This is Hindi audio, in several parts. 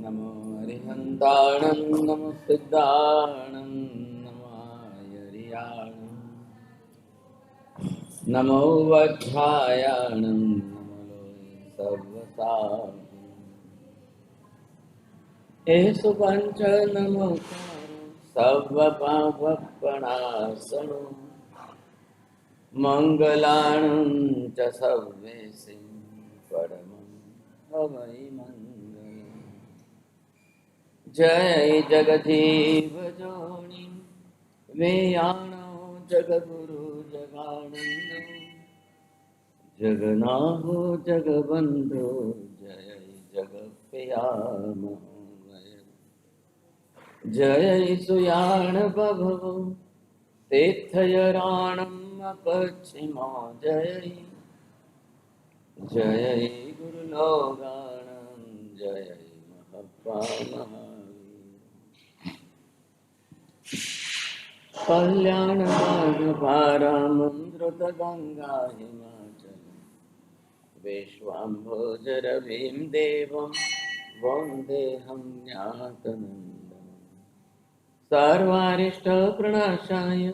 नमो हरिहन्ताणं नमो सिद्धाणं नमो हरियाणं नमो वज्रायाणं नमो सर्वसाधु एषु पञ्च नमो सर्वपापप्रणाशनो मङ्गलाणं च सर्वेसिं परमं हवै मङ्गलम् जय जगजीव जोनि वेयाणो जगगुरु जगानंद जगन्नाथो जगबंधो जय जगत्प्रियामो जय सुयाण बभवो तीर्थयराणम् अपक्षिमा जय जय गुरुलोगाणं जय महाप्राणः कल्याणमार्गपारामं द्रुतगङ्गा हिमाचल विश्वाम्भोजरविं देवं वन्देऽहं ज्ञातनन्दनं सर्वारिष्टप्रणाशाय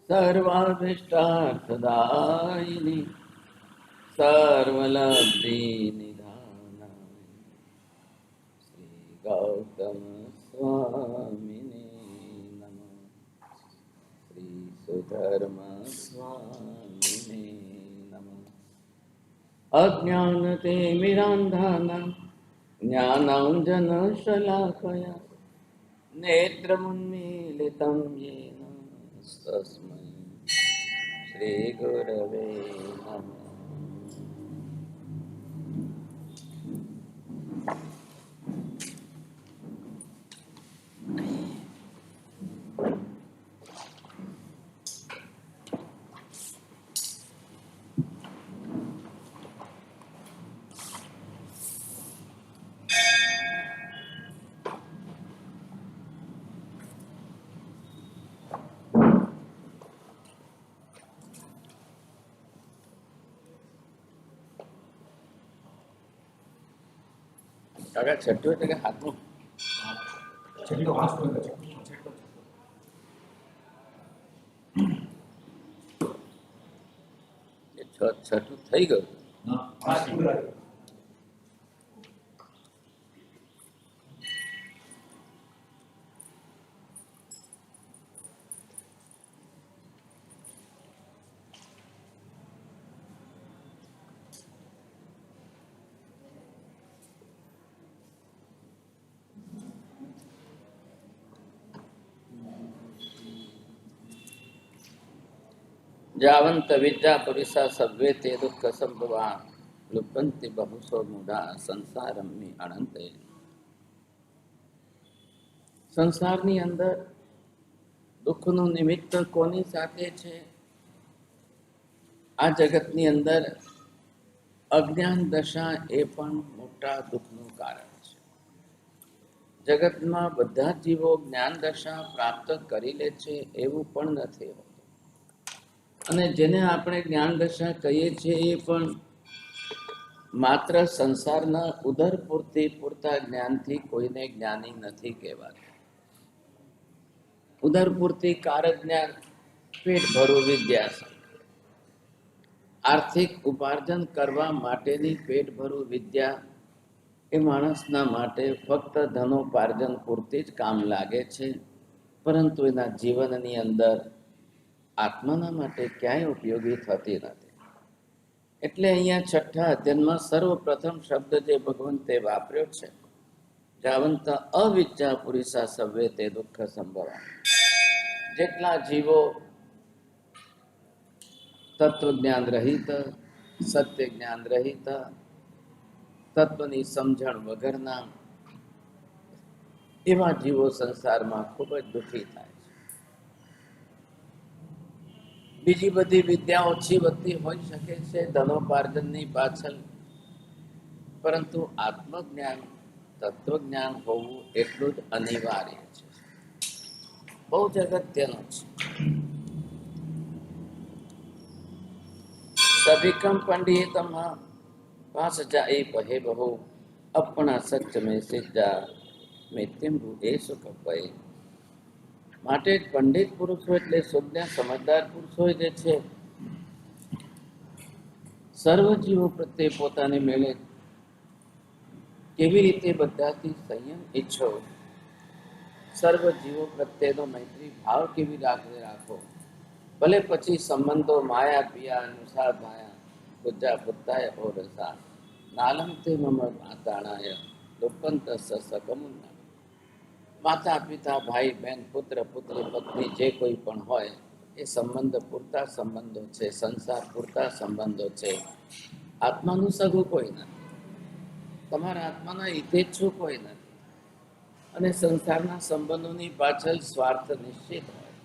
सर्वाभीष्टार्थदायिनि सर्वलब्धिनिधानाय श्रीगौतमस्वामिने धर्मस्वामिने नमः अज्ञानतिमिरान्धानां ज्ञानाञ्जनशलाकया नेत्रमुन्मीलितं येन तस्मै श्रीगुरवे नमः। કાકા છઠ્ઠું એટલે કે હાથનું છઠ્ઠો વાંચતો છઠ્ઠું થઈ ગયું. जावंत विद्या पुरुषा सव्वे ते दुःख संभवा लुप्यन्ते बहुसो मूढ़ा संसारम्नि अनंते। संसाરની અંદર દુઃખનું નિમિત્ત કોની સાથે છે? આ જગતની અંદર અજ્ઞાન દશા એ પણ મોટા દુઃખનું કારણ છે. જગતમાં બધા જીવો જ્ઞાન દશા પ્રાપ્ત કરી લે છે એવું પણ નથી હોતું. અને જેને આપણે જ્ઞાન દશા કહીએ છીએ એ પણ માત્ર સંસારના ઉદર પૂરતી પૂરતા જ્ઞાનથી કોઈને જ્ઞાની નથી કહેવાતું. ઉદર પૂરતી કારક જ્ઞાન પેટ ભરું વિદ્યા. આર્થિક ઉપાર્જન કરવા માટેની પેટભરું વિદ્યા એ માણસના માટે ફક્ત ધનોપાર્જન પૂરતી જ કામ લાગે છે, પરંતુ એના જીવનની અંદર આત્માના માટે ક્યાંય ઉપયોગી થતી નથી. એટલે અહીંયા છઠ્ઠા અધ્યયનમાં સર્વપ્રથમ શબ્દ જે ભગવંતે વાપર્યો છે, જાવંત અવિદ્યા પુરુષા સર્વે તે દુઃખ સંભવા. જેટલા જીવો તત્વજ્ઞાન રહિત, સત્ય જ્ઞાન રહિત, તત્વની સમજણ વગરના એવા જીવો સંસારમાં ખૂબ જ દુઃખી થાય છે. બીજી બધી વિદ્યા ઓછી વધતી હોઈ શકે છે ધનોપાર્જનની પાછળ, પરંતુ આત્મજ્ઞાન, તત્વજ્ઞાન હોવું એટલું જ અનિવાર્ય છે, બહુ જ અગત્યનું છે. સભિકમ પંડિતમ પાસ જાય પહે બહુ અપણા સચ મેં સિદ્ધા મિત્યંબુ એ સુખ ભય. માટે પંડિત પુરુષો એટલે શુદ્ધ સમજદાર પુરુષો જે છે, સર્વ જીવો પ્રત્યે પોતાની મેળે કેવી રીતે બધાથી સંયમ ઈચ્છો, સર્વ જીવો પ્રત્યેનો મૈત્રી ભાવ કેવી રાખો, ભલે પછી સંબંધો માયા પિયા અનુસાર માયા બુદ્ધા બુદ્ધાય ઓ રસા નાલમ તે મમ માતાણાય લોપંત સકમુન્ના. માતા પિતા ભાઈ બહેન પુત્ર પુત્રી પત્ની જે કોઈ પણ હોય એ સંબંધ પૂરતા સંબંધો છે, સંસાર પૂરતા સંબંધો છે. આત્માનું સગું કોઈ નથી, તમારા આત્માના હિતેચ્છુ કોઈ નથી, અને સંસારના સંબંધોની પાછળ સ્વાર્થ નિશ્ચિત હોય,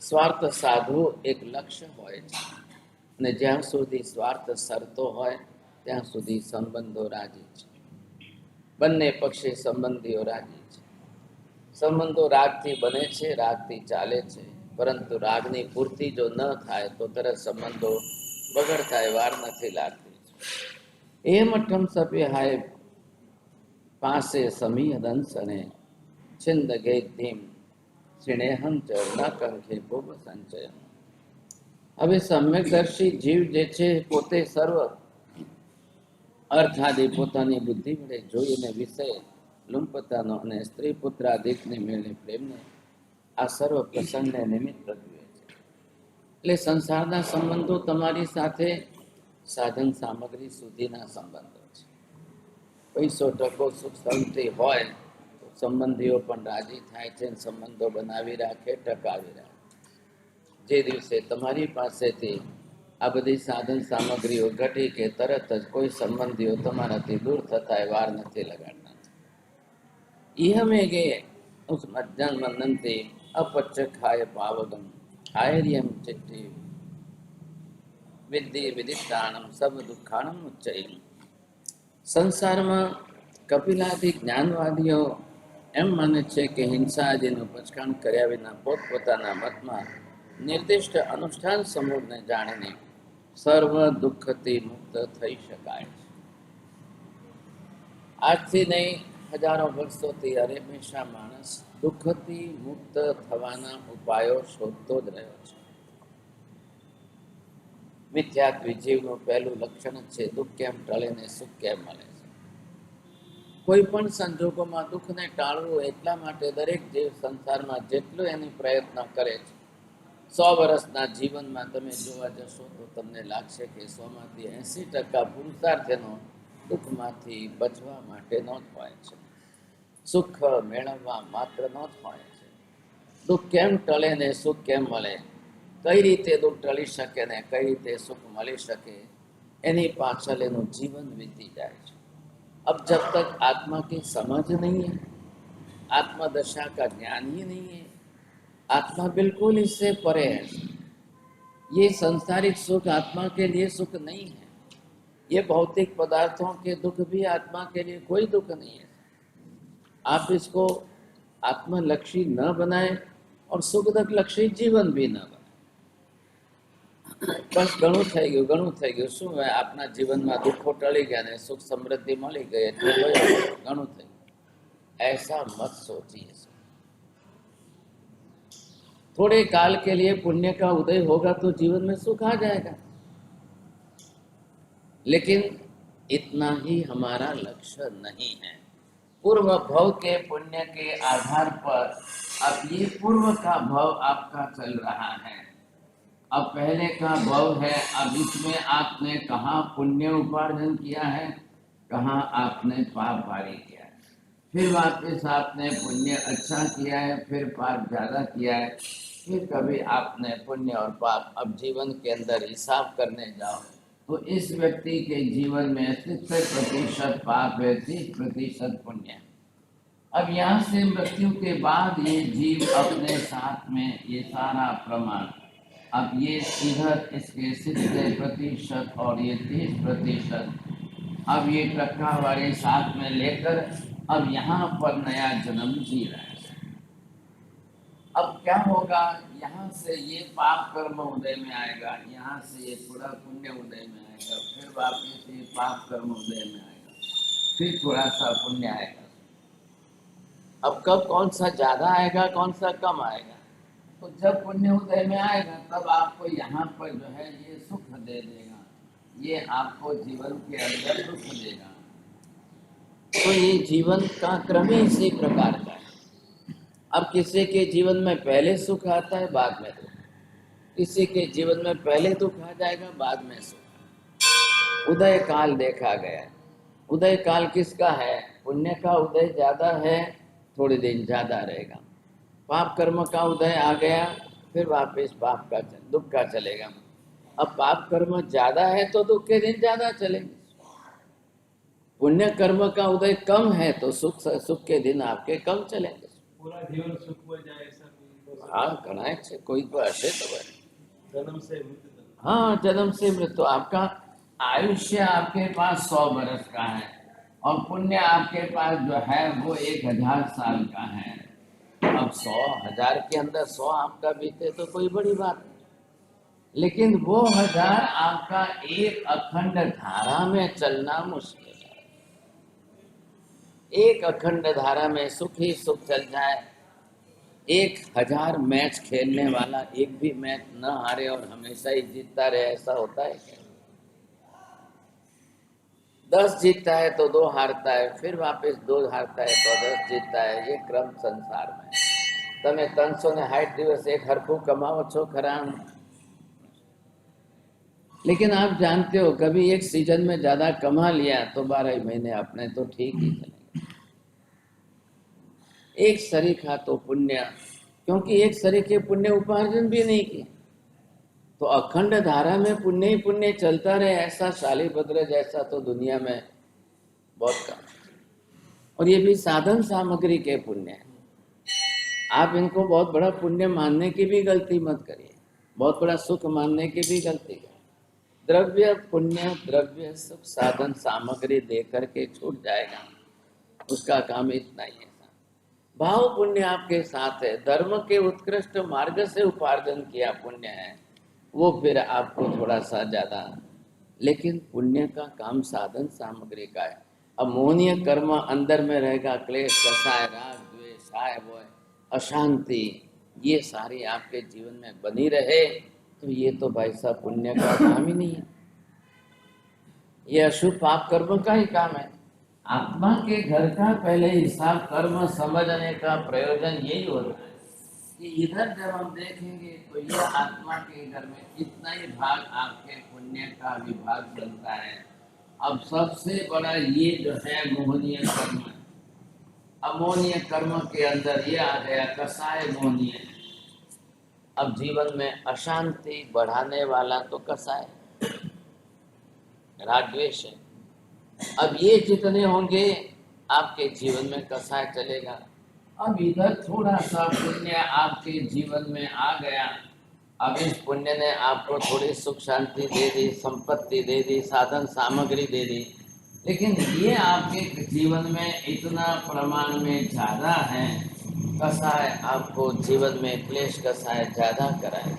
સ્વાર્થ સાધવો એક લક્ષ્ય હોય છે. અને જ્યાં સુધી સ્વાર્થ સરતો હોય ત્યાં સુધી સંબંધો રાજી છે, બંને પક્ષે સંબંધીઓ રાજી છે. સંબંધો રાગથી બને છે, રાગથી ચાલે છે, પરંતુ રાગની પૂર્તિ જો ન થાય તો તરત સંબંધો બગડતા વાર નથી લાગતી. એમ અઠમ સભ્ય હાય પાસે સમી દંસને છિંદ ગે ધીમ સ્નેહમ ચ ન કંખે ભોગ સંચય. હવે સમ્યકદર્શી જીવ જે છે પોતે સર્વ અર્થાદિ પોતાની બુદ્ધિ વડે જોઈને વિષય લુંપતાનો અને સ્ત્રી પુત્રાદિકને મેળે પ્રેમને આ સર્વ પ્રસંગને નિમિત્ત પ્રજવે છે. એટલે સંસારના સંબંધો તમારી સાથે સાધન સામગ્રી સુધીના સંબંધો છે. પૈસો ટકો સુખ શાંતિ હોય તો સંબંધીઓ પણ રાજી થાય છે, સંબંધો બનાવી રાખે, ટકાવી રાખે. જે દિવસે તમારી પાસેથી આ બધી સાધન સામગ્રીઓ ઘટી કે તરત જ કોઈ સંબંધીઓ તમારાથી દૂર થતા વાર નથી લગાડતા. ઇહમે ગે ઉસ મજ્જન મંદનથી અપચ્ચ ખાય પાવગમ આયર્યમ ચિટ્ટી વિદ્ધિ વિદિષ્ટાણમ સબ દુઃખાણમ ઉચ્ચયમ. સંસારમાં કપિલાદિ જ્ઞાનવાદીઓ એમ માને છે કે હિંસા આદિનું પચકાણ કર્યા વિના પોતપોતાના મતમાં નિર્દિષ્ટ અનુષ્ઠાન સમૂહને જાણીને સર્વ દુઃખથી મુક્ત થઈ શકાય છે. આજથી નહીં, હજારો વર્ષોથી હંમેશા માણસ દુઃખથી મુક્ત થવાના ઉપાયો શોધતો જ રહ્યો છે. મિથ્યાત્વી જીવનું પહેલું લક્ષણ છે દુઃખ કેમ ટળે ને સુખ કેમ મળે છે. કોઈ પણ સંજોગોમાં દુઃખને ટાળવું એટલા માટે દરેક જીવ સંસારમાં જેટલું એની પ્રયત્ન કરે છે, 100 વર્ષના જીવનમાં તમે જોવા જશો તો તમને લાગશે કે 100માંથી 80% પુરુષાર્થ એનો દુઃખમાંથી બચવા માટેનો જ હોય છે, સુખ મેળવવા માત્રનો જ હોય છે. દુઃખ કેમ ટળે ને સુખ કેમ મળે, કઈ રીતે દુઃખ ટળી શકે ને કઈ રીતે સુખ મળી શકે, એની પાછળ એનું જીવન વીતી જાય છે. अब जब तक आत्मा की समझ नहीं है, आत्मा दशा का ज्ञान ही नहीं है, आत्मा बिल्कुल इससे परे है. ये सांसारिक सुख आत्मा के लिए सुख नहीं है, ये भौतिक पदार्थों के दुख भी आत्मा के लिए कोई दुख नहीं है. आप इसको आत्मलक्षी न बनाए और सुखदक लक्षी जीवन भी न बनाए. બસ ઘણું થઈ ગયું શું આપના જીવનમાં દુઃખો ટળી ગયા ને સુખ સમૃદ્ધિ મળી ગઈ એટલે ઘણું થઈ ગયું, ऐसा मत सोचिए. थोड़े काल के लिए पुण्य का उदय होगा तो जीवन में सुख आ जाएगा, लेकिन इतना ही हमारा लक्ष्य नहीं है। पूर्व भव के पुण्य के आधार पर अब ये पूर्व का भव आपका चल रहा है, अब पहले का भव है, अब इसमें आपने कहाँ पुण्य उपार्जन किया है, कहाँ आपने पाप भारी किया है, फिर वापस आपने पुण्य अच्छा किया है, फिर पाप ज्यादा किया है, फिर कभी आपने पुण्य और पाप, अब जीवन के अंदर हिसाब करने जाओ तो इस व्यक्ति के जीवन में 70% पाप है, 30% पुण्य है। अब यहाँ से मृत्यु के बाद ये जीव अपने साथ में ये सारा प्रमाण, अब ये इधर इसके 70% और ये 30%, अब ये टक्कावारी साथ में लेकर अब यहाँ पर नया जन्म जी रहा है। अब क्या होगा, यहाँ से ये पाप कर्म उदय में आएगा, यहाँ से ये थोड़ा पुण्य उदय में आएगा, फिर वापिस ये पाप कर्म उदय में आएगा, फिर थोड़ा सा पुण्य आएगा। अब कब कौन सा ज्यादा आएगा, कौन सा कम आएगा, तो जब पुण्य उदय में आएगा तब आपको यहाँ पर जो है ये सुख दे देगा, ये आपको जीवन के अंदर सुख देगा। तो ये जीवन का क्रम ही इसी प्रकार का है। अब किसी के जीवन में पहले सुख आता है, बाद में दुख, किसी के जीवन में पहले दुख आ जाएगा, बाद में सुख। उदय काल देखा गया, उदय काल किसका है, पुण्य का उदय ज्यादा है, थोड़े दिन ज्यादा रहेगा, पाप कर्म का उदय आ गया, फिर वापस पाप का दुख का चलेगा। अब पाप कर्म ज्यादा है तो दुख के दिन ज्यादा चलेंगे, पुण्य कर्म का उदय कम है तो सुख के दिन आपके कम चलेंगे। पूरा जीवन सुख में जाए ऐसा कोई हाँ घना है, कोई तो ऐसे तो है। जन्म से मृत्यु तक। हाँ जन्म से मृत्यु, आपका आयुष्य आपके पास 100 बरस का है और पुण्य आपके पास जो है वो 1000 साल का है। अब 100,000 के अंदर 100 आपका बीते तो कोई बड़ी बात नहीं, लेकिन वो 1000 आपका एक अखंड धारा में चलना मुश्किल है। एक अखंड धारा में सुख ही सुख चल जाए, 1000 मैच खेलने वाला एक भी मैच न हारे और हमेशा ही जीतता रहे, ऐसा होता है क्या? 10 जीतता है तो 2 हारता है, फिर वापस 2 हारता है तो 10 जीतता है, ये क्रम संसार में। તમે 360 દિવસ एक हरफू कमाओ छो खरा, लेकिन आप जानते हो कभी एक सीजन में ज्यादा कमा लिया तो 12 महीने अपने तो ठीक ही चलेंगे। एक सरीखा तो पुण्य, क्योंकि एक सरीखे पुण्य उपार्जन भी नहीं किए तो अखंड धारा में पुण्य ही पुण्य चलता रहे, ऐसा शालीभद्र जैसा तो दुनिया में बहुत कम। और ये भी साधन सामग्री के पुण्य है। आप इनको बहुत बड़ा पुण्य मानने की भी गलती मत करिए, बहुत बड़ा सुख मानने की भी गलती करिए। द्रव्य पुण्य, द्रव्य सुख साधन सामग्री दे करके छूट जाएगा, उसका काम इतना ही है। भाव पुण्य आपके साथ है, धर्म के उत्कृष्ट मार्ग से उपार्जन किया पुण्य है, वो फिर आपको थोड़ा सा ज्यादा, लेकिन पुण्य का काम साधन सामग्री का है। अब मोहनीय कर्म अंदर में रहेगा, क्लेश कसाय राग द्वेष आय वो अशांति, ये सारी आपके जीवन में बनी रहे तो ये तो भाई साहब पुण्य का काम ही नहीं है, ये अशुभ पाप कर्म का ही काम है। आत्मा के घर का पहले हिसाब कर्म समझने का प्रयोजन यही होता है कि इधर जब हम देखेंगे तो ये आत्मा के घर में इतना ही भाग आपके पुण्य का विभाग बनता है। अब सबसे बड़ा ये जो है मोहनीय कर्म, अमोनीय कर्म के अंदर ये आ गया कसाय मोहनीय। अब जीवन में अशांति बढ़ाने वाला तो कसाय राग द्वेष है। अब ये जितने होंगे आपके जीवन में कसाय चलेगा। अब इधर थोड़ा सा पुण्य आपके जीवन में आ गया, अब इस पुण्य ने आपको थोड़ी सुख शांति दे दी, संपत्ति दे दी, साधन सामग्री दे दी, लेकिन ये आपके जीवन में इतना प्रमाण में ज्यादा है, कसाय आपको जीवन में क्लेश कसाय ज्यादा कराए।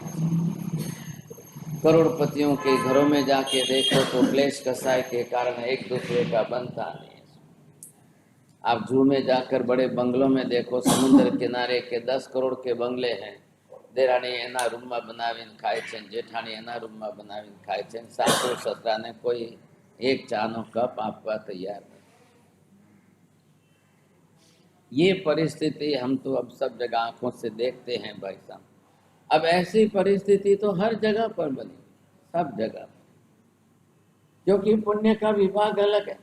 करोड़पतियों के घरों में जाके देखो तो क्लेश कसाय के कारण एक दूसरे का बनता नहीं है। आप जू में जाकर बड़े बंगलों में देखो, समुद्र किनारे के 10 करोड़ के बंगले हैं, देराणी एना रूम में बनावीने खाय छे, जेठाणी एना रूम में बनावीने खाय छे, सासु ससराने कोई एक चाનો कप आपका तैयार है। ये परिस्थिति हम तो अब सब जगह आंखों से देखते हैं भाई साहब। अब ऐसी परिस्थिति तो हर जगह पर बनी, सब जगह, क्योंकि पुण्य का विभाग अलग है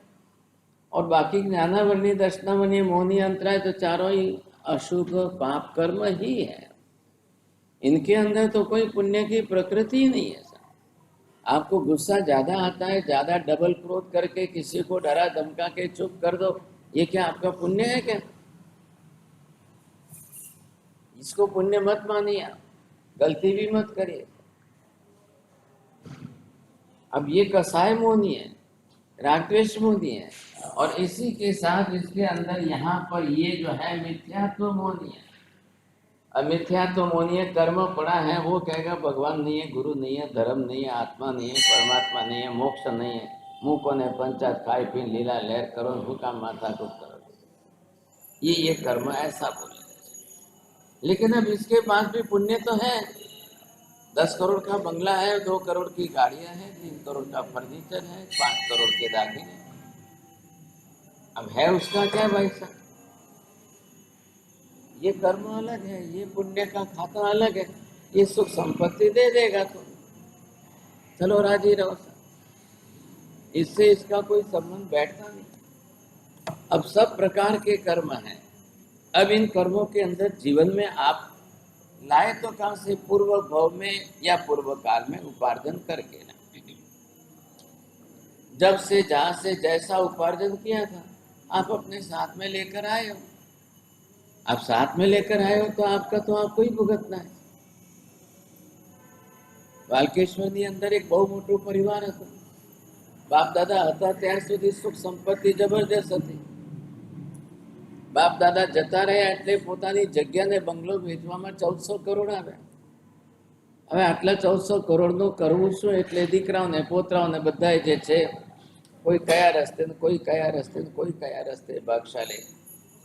और बाकी ज्ञानावरणी, दर्शनावरणी, मोहनी, अंतराय तो चारों ही अशुभ पाप कर्म ही है। इनके अंदर तो कोई पुण्य की प्रकृति ही नहीं है सर। आपको गुस्सा ज्यादा आता है, ज्यादा डबल क्रोध करके किसी को डरा धमका के चुप कर दो, ये क्या आपका पुण्य है क्या? इसको पुण्य मत मानिए आप, गलती भी मत करिए। अब ये कसाय मोहनी है, रागद्वेष मोहनी है, और इसी के साथ इसके अंदर यहाँ पर ये जो है मिथ्यात्व मोहनी है। अब मिथ्यात्व मोहनी है, कर्म पड़ा है, वो कहेगा भगवान नहीं है, गुरु नहीं है, धर्म नहीं है, आत्मा नहीं है, परमात्मा नहीं है, मोक्ष नहीं है, मुंह को ने पंचायत खाई पी लीला लहर करो, हुकाम माथा को करो, ये कर्म ऐसा बोले। लेकिन अब इसके पास भी पुण्य तो है, 10 करोड़ का बंगला है, 2 करोड़ की गाड़ियां हैं, 3 करोड़ का फर्नीचर है, 5 करोड़ के दागिने। अब है उसका क्या भाई साहब? ये कर्म अलग है, ये पुण्य का खाता अलग है। ये सुख संपत्ति दे देगा तो चलो राजी रहो सर, इससे इसका कोई संबंध बैठता नहीं। अब सब प्रकार के कर्म हैं। अब इन कर्मों के अंदर जीवन में आप लाए तो कहां से? पूर्व भव में या पूर्व काल में उपार्जन करके ना। जब से जहां से जैसा उपार्जन किया था आप अपने साथ में लेकर आए हो। आप साथ में लेकर आए हो तो आपको ही भुगतना है। વાલકેશ્વરની અંદર એક બહુ મોટું પરિવાર હતું। બાપ દાદા હતા ત્યાર સુધી સુખ સંપત્તિ જબરજસ્ત હતી। બાપ દાદા જતા રહ્યા એટલે પોતાની જગ્યાને બંગલો વેચવામાં 1400 કરોડ આવ્યા। હવે આટલા 1400 કરોડનું કરવું શું? એટલે દીકરાઓને પોતરાઓને બધાય જે છે, કોઈ કયા રસ્તે ને કોઈ કયા રસ્તે ને કોઈ કયા રસ્તે ભાગશાળી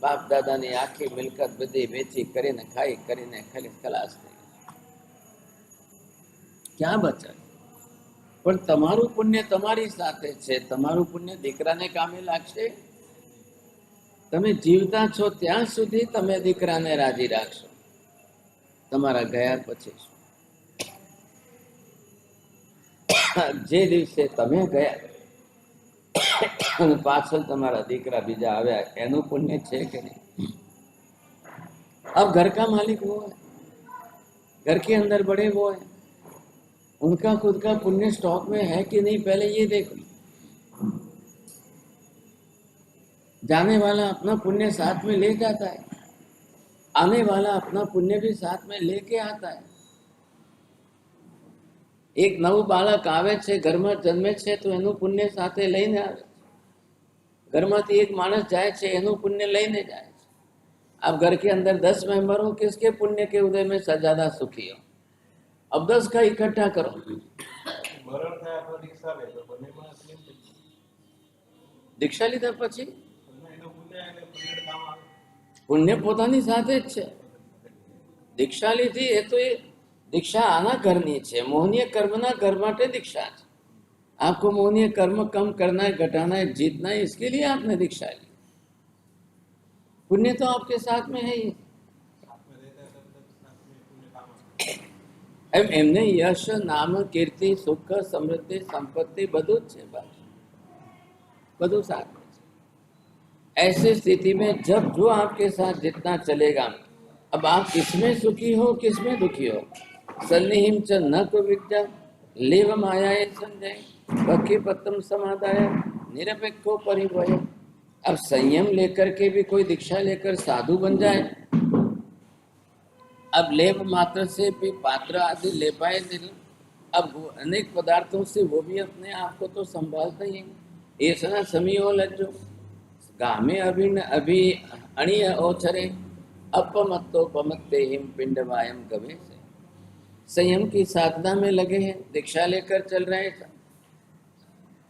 બાપ દાદાની આખી મિલકત બધી વેચી કરીને ખાઈ કરીને ખાલી ખલાસ થઈ। ક્યાં બચે? પણ તમારું પુણ્ય તમારી સાથે છે, તમારું પુણ્ય દીકરાને કામે લાગશે। તમે જીવતા છો ત્યાં સુધી તમે દીકરાને રાજી રાખશો, તમારા ગયા પછી શું? જે દિવસે તમે ગયા અને પાછળ તમારા દીકરા બીજા આવ્યા, એનું પુण्य છે કે नहीं? अब घर का मालिक वो है, घर के अंदर बड़े वो है, उनका खुद का पुण्य स्टॉक में है कि नहीं, पहले ये देखो। जाने वाला अपना पुण्य साथ में ले जाता है, आने वाला अपना पुण्य भी साथ में लेके आता है। एक नવું બાળક આવે છે, ઘરમાં જન્મે છે તો એનું પુણ્ય સાથે લઈને આવે છે। ઘરમાંથી એક માણસ જાય છે, એનું પુણ્ય લઈને જાય છે। अब घर के अंदर 10 मेंबर हो, किसके पुण्य के उदय में ज्यादा सुखी हो? अब 10 का इकट्ठा करो। મરણ થાય અથવા દીક્ષા લે તો બંનેમાં કેમ છે? दीक्षा લીધા પછી એનું પુણ્ય એને પુણ્ય કામ આવે। પુણ્ય પોતાની સાથે જ છે। દીક્ષા લીધી એ તો એ दीक्षा आना करनी है, मोहनीय कर्मना घर माटे दीक्षा है। आपको मोहनीय कर्म कम करना है, घटाना है, जीतना है, इसके लिए आपने दीक्षा ली। पुण्य तो आपके साथ में है ही। સાથ में રહેતા હતા બધા સાથ में પુણ્ય કામ આવે। એમ એમને यश नाम कीर्ति सुख समृद्धि संपत्ति બધું જ છે, બસ બધું साथ में છે। ऐसी स्थिति में जब जो आपके साथ जितना चलेगा, अब आप किसमें सुखी हो किसमें दुखी हो? सन्निहिम च न को विद्या लेव मायाए संजय बकी पत्तम समादाय निरपेक्षो परिवय। अब संयम लेकर के भी कोई दीक्षा लेकर साधु बन जाए, अब लेप मात्र से भी पात्र आदि ले पाए नहीं। अब अनेक पदार्थों से वो भी अपने आप को तो संभालते ही। ऐसा समीओ लज्जो गामे अभी अणिय ओछरे अपमत्तो पमत्ते हिम पिंडवायम कवे से। संयम की साधना में लगे हैं, दीक्षा लेकर चल रहे हैं,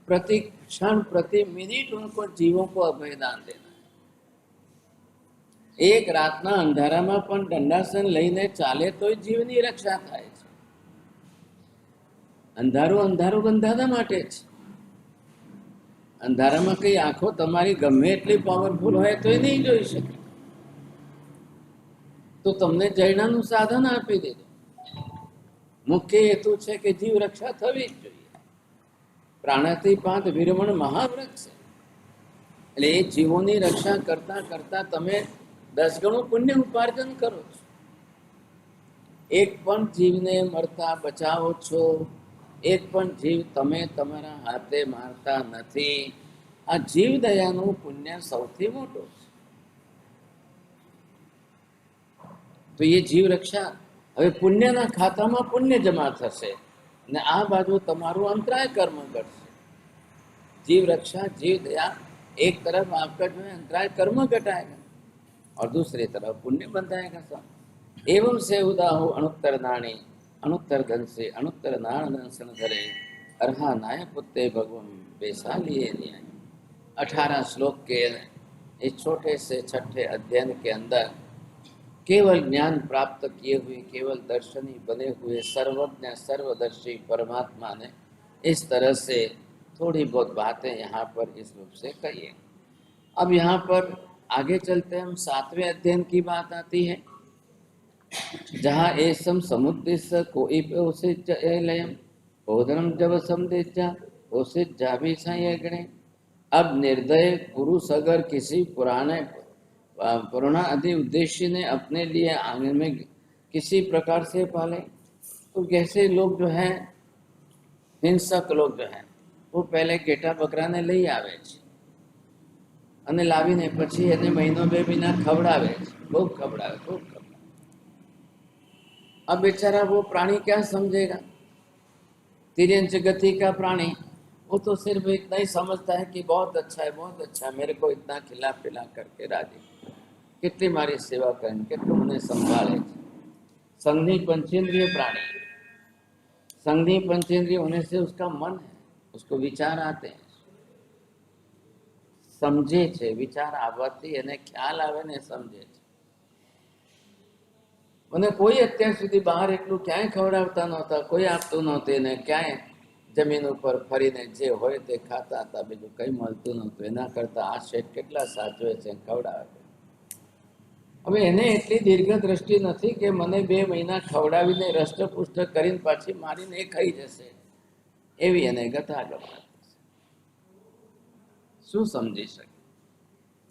प्रति क्षण प्रति मिनट उनको जीवों को अभयदान देना है। एक रातना अंधाराમાં પણ દંડાસન લઈને ચાલે તો જીવની રક્ષા થાય છે। અંધારું અંધારું બંધાતા માટે છે। અંધારામાં કઈ આંખો તમારી ગમે એટલી પાવરફુલ હોય તો નહીં જોઈ શકે. તો તમને જૈનાનું સાધન આપી દીધું. મુખ્ય હેતુ છે કે જીવ રક્ષા થવી જ જોઈએ. પ્રાણાતિપાત વિરમણ મહાવ્રત છે. એટલે એ જીવોની રક્ષા કરતા કરતા તમે 10 ગણું પુણ્ય ઉપાર્જન કરો છો. એક પણ જીવને મરતા બચાવો છો. એક પણ જીવ તમે તમારા હાથે મારતા નથી. આ જીવ દયાનું પુણ્ય સૌથી મોટું છે. તો એ જીવ રક્ષા હવે પુણ્યના ખાતામાં પુણ્ય જમા થશે અને આ બાજુ તમારું અંતરાય કર્મ ઘટશે. जीव रक्षा जीव दया एक तरफ आपका जो है अंतराय कर्म घटाएगा और दूसरी तरफ पुण्य बंधाएगा सब. एवं से उदा हो अणुत्तर नाणी अणुत्तर धन से अणुत्तर नाण दंसन धरे अर्हा नाय पुत्ते भगवम बेसालिए न्याय. 18 श्लोक के इस छोटे से छठे अध्ययन के अंदर केवल ज्ञान प्राप्त किए हुए केवल दर्शनी बने हुए सर्वज्ञ सर्वदर्शी परमात्मा ने इस तरह से थोड़ी बहुत बातें यहाँ पर इस रूप से कही है. अब यहाँ पर आगे चलते हम 7वें अध्ययन की बात आती है जहाँ एसम समुद्दिश्य कोई लयम भोजनम जब समदेचा उसे जाभी साई गणे. अब निर्दय पुरुष अगर किसी पुराना आदि उद्देश्य ने अपने लिए आंगन में किसी प्रकार से पाले तो कैसे लोग जो है हिंसक लोग जो है वो पहले गेटा बकराने લઈ આવે છે અને લાવીને પછી એને મહિનો બે મહિના ખવડાવે છે. ખૂબ ખવડાવે. अब बेचारा वो प्राणी क्या समझेगा. तिर्यंच गति का प्राणी वो तो सिर्फ इतना ही समझता है कि बहुत अच्छा है मेरे को इतना खिला पिला करके राजी कितनी मारी सेवा करें कितने उन्हें संभाले. संधि पंचेंद्रिय प्राणी संधि पंचेंद्रिय होने से उसका मन है उसको विचार आते हैं समझे छे विचार आवती અને ખ્યાલ આવે ને સમજે છે. મને કોઈ અત્યાર સુધી બહાર એટલું ક્યાંય ખવડાવતા નહોતા કોઈ આપતું નહોતું ને ક્યાંય જમીન ઉપર ફરીને જે હોય તે ખાતા હતા બીજું કંઈ મળતું નહોતું. એના કરતા આ શેઠ કેટલા સાચવે છે ખવડાવે. હવે એને એટલી દીર્ઘ દ્રષ્ટિ નથી કે મને 2 મહિના ખવડાવીને રષ્ટપુષ્ટ કરીને પાછી મારીને એ ખાઈ જશે एवी अने गतागत शू समझी सके.